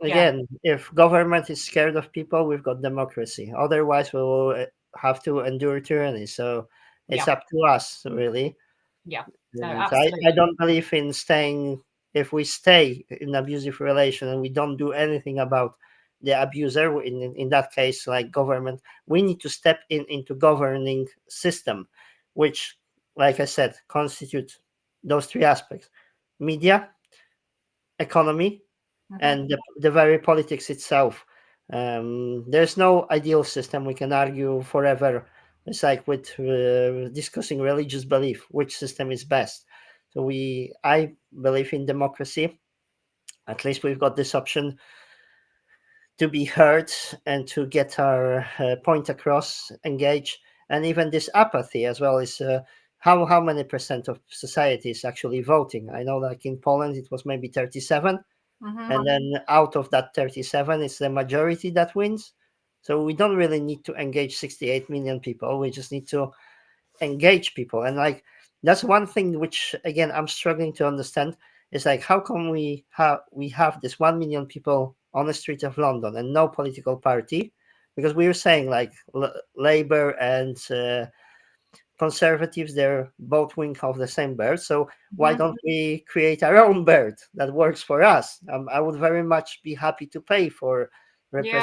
yeah, Again, if government is scared of people, we've got democracy. Otherwise, we will have to endure tyranny. So it's yeah, up to us, really. yeah. No, And I absolutely. don't believe in staying, if we stay in abusive relation and we don't do anything about the abuser, in that case, like government, we need to step in into governing system, which, like I said, constitute those three aspects: media, economy, Hmm. and the very politics itself. There's no ideal system. We can argue forever. It's like with discussing religious belief, which system is best. So I believe in democracy. At least we've got this option to be heard and to get our point across, engage, and even this apathy as well is how many percent of society is actually voting. I know, like in Poland, it was maybe 37, Hmm. and then out of that 37 it's the majority that wins. So we don't really need to engage 68 million people, we just need to engage people. And like, that's one thing which again I'm struggling to understand, is like, how come we have this 1 million people on the street of London and no political party? Because we were saying like labor and conservatives, they're both wing of the same bird. So why Hmm. don't we create our own bird that works for us? I would very much be happy to pay for Yeah,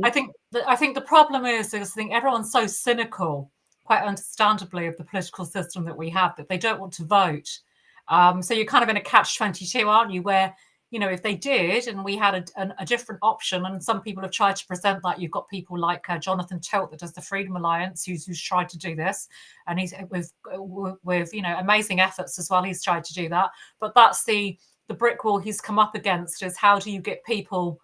I representation. think the problem is I think everyone's so cynical, quite understandably, of the political system that we have that they don't want to vote. So you're kind of in a catch-22, aren't you? Where if they did, and we had a different option, and some people have tried to present that. You've got people like Jonathan Tilt that does the Freedom Alliance, who's tried to do this, and he's with amazing efforts as well. He's tried to do that, but that's the brick wall he's come up against is how do you get people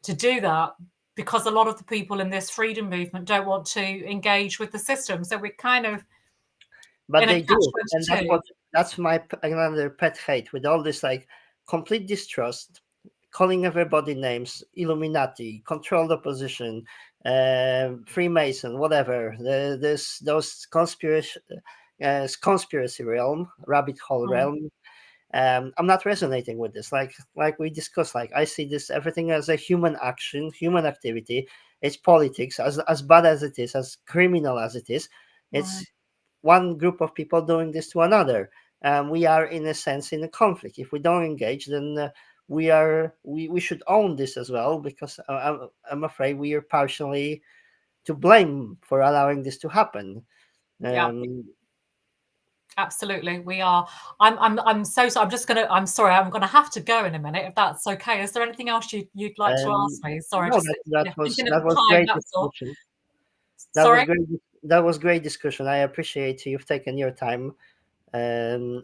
to do that, because a lot of the people in this freedom movement don't want to engage with the system. So we're kind of But in a they catch do, and that's 22. what that's my another pet hate with all this, like, complete distrust, calling everybody names: Illuminati, controlled opposition, Freemason, whatever. There's those conspiracy realm, rabbit hole Mm, realm. I'm not resonating with this. Like we discussed, like, I see this everything as a human action, human activity. It's politics, as bad as it is, as criminal as it is. mm. It's one group of people doing this to another. We are, in a sense, in a conflict. If we don't engage, then we should own this as well, because I'm afraid we are partially to blame for allowing this to happen. Yeah, Um, absolutely. We are. I'm so sorry. I'm sorry. I'm gonna have to go in a minute if that's okay. Is there anything else you'd like to ask me? Sorry, no, just that was thinking of that the was time. great That's all. discussion. That was Sorry. great. That was great discussion. I appreciate you've taken your time. And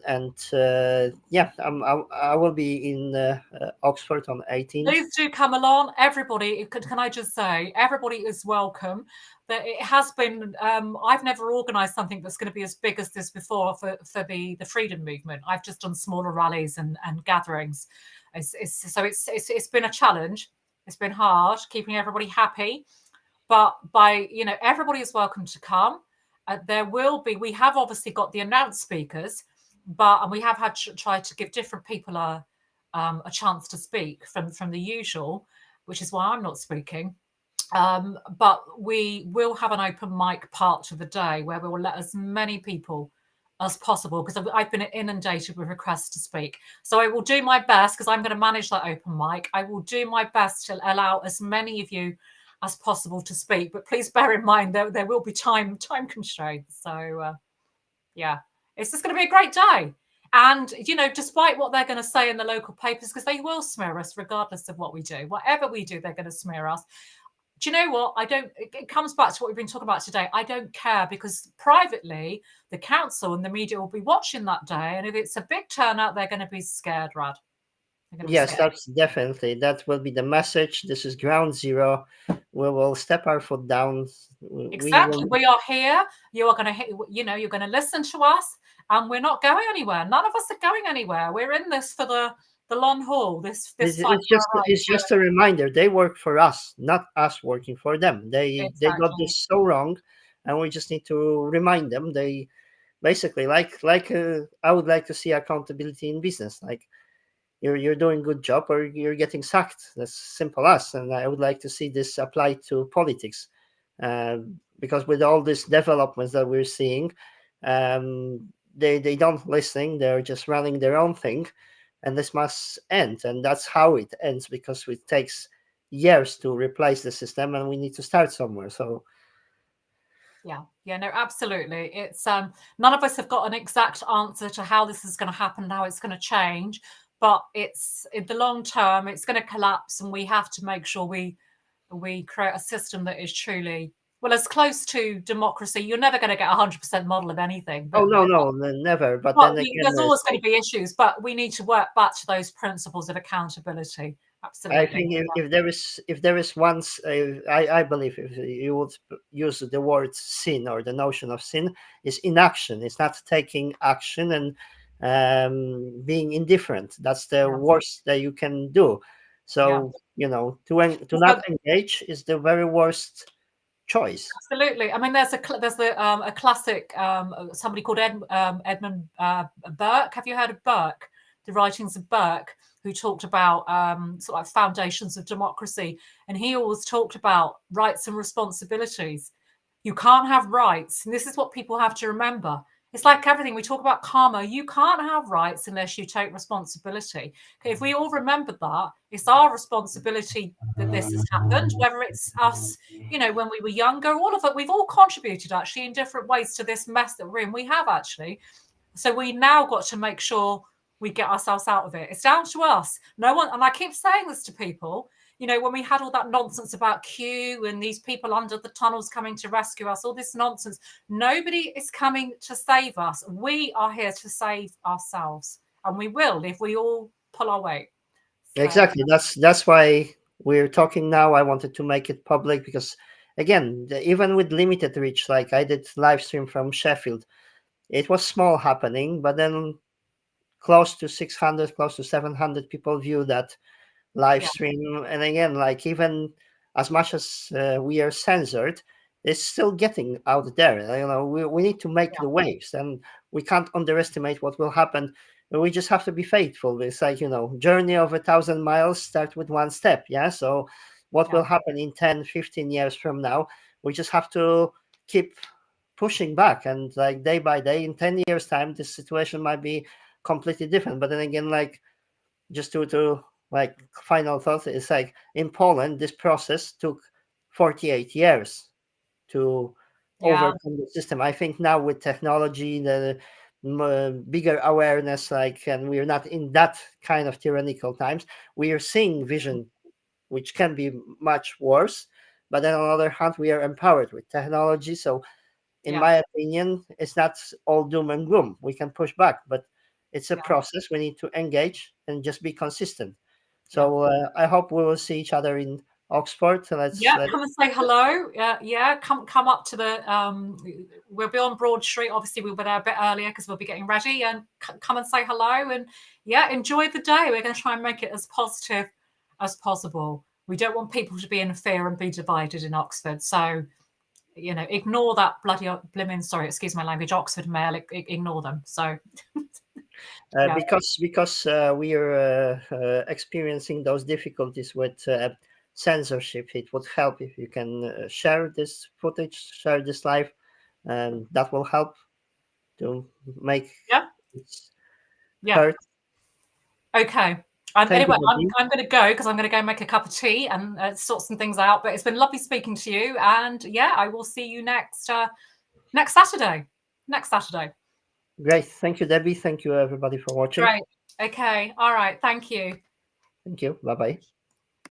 yeah, I will be in Oxford on 18th. Please do come along. Everybody, can I just say, everybody is welcome. That it has been. I've never organised something that's going to be as big as this before for the freedom movement. I've just done smaller rallies and gatherings. It's been a challenge. It's been hard keeping everybody happy, but everybody is welcome to come. There will be. We have obviously got the announced speakers, and we have had tried to give different people a chance to speak from the usual, which is why I'm not speaking. But we will have an open mic part to the day where we will let as many people as possible, because I've been inundated with requests to speak. So I will do my best, because I'm going to manage that open mic. I will do my best to allow as many of you as possible to speak. But please bear in mind there will be time constraints. So yeah, it's just going to be a great day. And, despite what they're going to say in the local papers, because they will smear us regardless of what we do, whatever we do, they're going to smear us. Do you know what? I don't, it comes back to what we've been talking about today. I don't care, because privately, the council and the media will be watching that day. And if it's a big turnout, they're going to be scared, Rad. They're going to be Yes, scared. that's definitely, that will be the message. This is ground zero. We will step our foot down. We will. Exactly. We are here. You are going to, you're going to listen to us, and we're not going anywhere. None of us are going anywhere. We're in this for the long haul. This fight It's for just our rights. it's just a reminder. They work for us, not us working for them. They got Exactly. this so wrong, and we just need to remind them. They basically, like I would like to see accountability in business. Like, you're doing good job or you're getting sacked. That's simple as. And I would like to see this applied to politics, because with all these developments that we're seeing, they don't listen. They're just running their own thing, and this must end. And that's how it ends, because it takes years to replace the system, and we need to start somewhere. So yeah, no, absolutely. It's none of us have got an exact answer to how this is going to happen, how it's going to change, but it's in the long term, it's going to collapse, and we have to make sure we create a system that is truly, well, as close to democracy. You're never going to get 100% model of anything, oh but no, never. But then again, there's always going to be issues, but we need to work back to those principles of accountability. I Absolutely. think if there is once, I believe if you would use the word sin, or the notion of sin, is inaction. It's not taking action and being indifferent. That's the Yeah. worst that you can do. So to not engage is the very worst choice. Absolutely. I mean, there's a classic, somebody called Edmund Burke. Have you heard of Burke? The writings of Burke, who talked about sort of like foundations of democracy, and he always talked about rights and responsibilities. You can't have rights, and this is what people have to remember. It's like everything we talk about karma. You can't have rights unless you take responsibility. Okay, if we all remember that, it's our responsibility that this has happened, whether it's us, when we were younger, all of it, we've all contributed actually in different ways to this mess that we're in. We have actually. So we now got to make sure we get ourselves out of it. It's down to us. No one, and I keep saying this to people, when we had all that nonsense about Q and these people under the tunnels coming to rescue us, all this nonsense, nobody is coming to save us. We are here to save ourselves, and we will if we all pull our weight. So, Exactly. That's why we're talking now. I wanted to make it public because, again, even with limited reach, like I did live stream from Sheffield, it was small happening, but then close to 600, close to 700 people view that live stream. And again, like even as much as we are censored, it's still getting out there. We need to make the waves, and we can't underestimate what will happen. We just have to be faithful. It's like, journey of 1,000 miles start with one step. Yeah. So what will happen in 10, 15 years from now? We just have to keep pushing back, and like day by day, in 10 years time, this situation might be completely different. But then again, like just to like final thought, it's like in Poland this process took 48 years to overcome the system. I think now with technology, the bigger awareness, like, and we're not in that kind of tyrannical times, we are seeing vision which can be much worse, but then on the other hand we are empowered with technology. So in my opinion, it's not all doom and gloom. We can push back, but it's a process. We need to engage and just be consistent. So I hope we will see each other in Oxford. Let's come and say hello. Come up to the. We'll be on Broad Street. Obviously, we'll be there a bit earlier because we'll be getting ready. And come and say hello. And enjoy the day. We're going to try and make it as positive as possible. We don't want people to be in fear and be divided in Oxford. So ignore that bloody blimmin', sorry, excuse my language, Oxford Mail, ignore them. So because we are experiencing those difficulties with censorship, it would help if you can share this footage, share this live, and that will help to make it heard. Okay. Anyway, I'm going to go because I'm going to go make a cup of tea and sort some things out. But it's been lovely speaking to you, and I will see you next Saturday. Next Saturday. Great, thank you, Debbie. Thank you, everybody, for watching. Great. Okay. All right. Thank you. Thank you. Bye bye.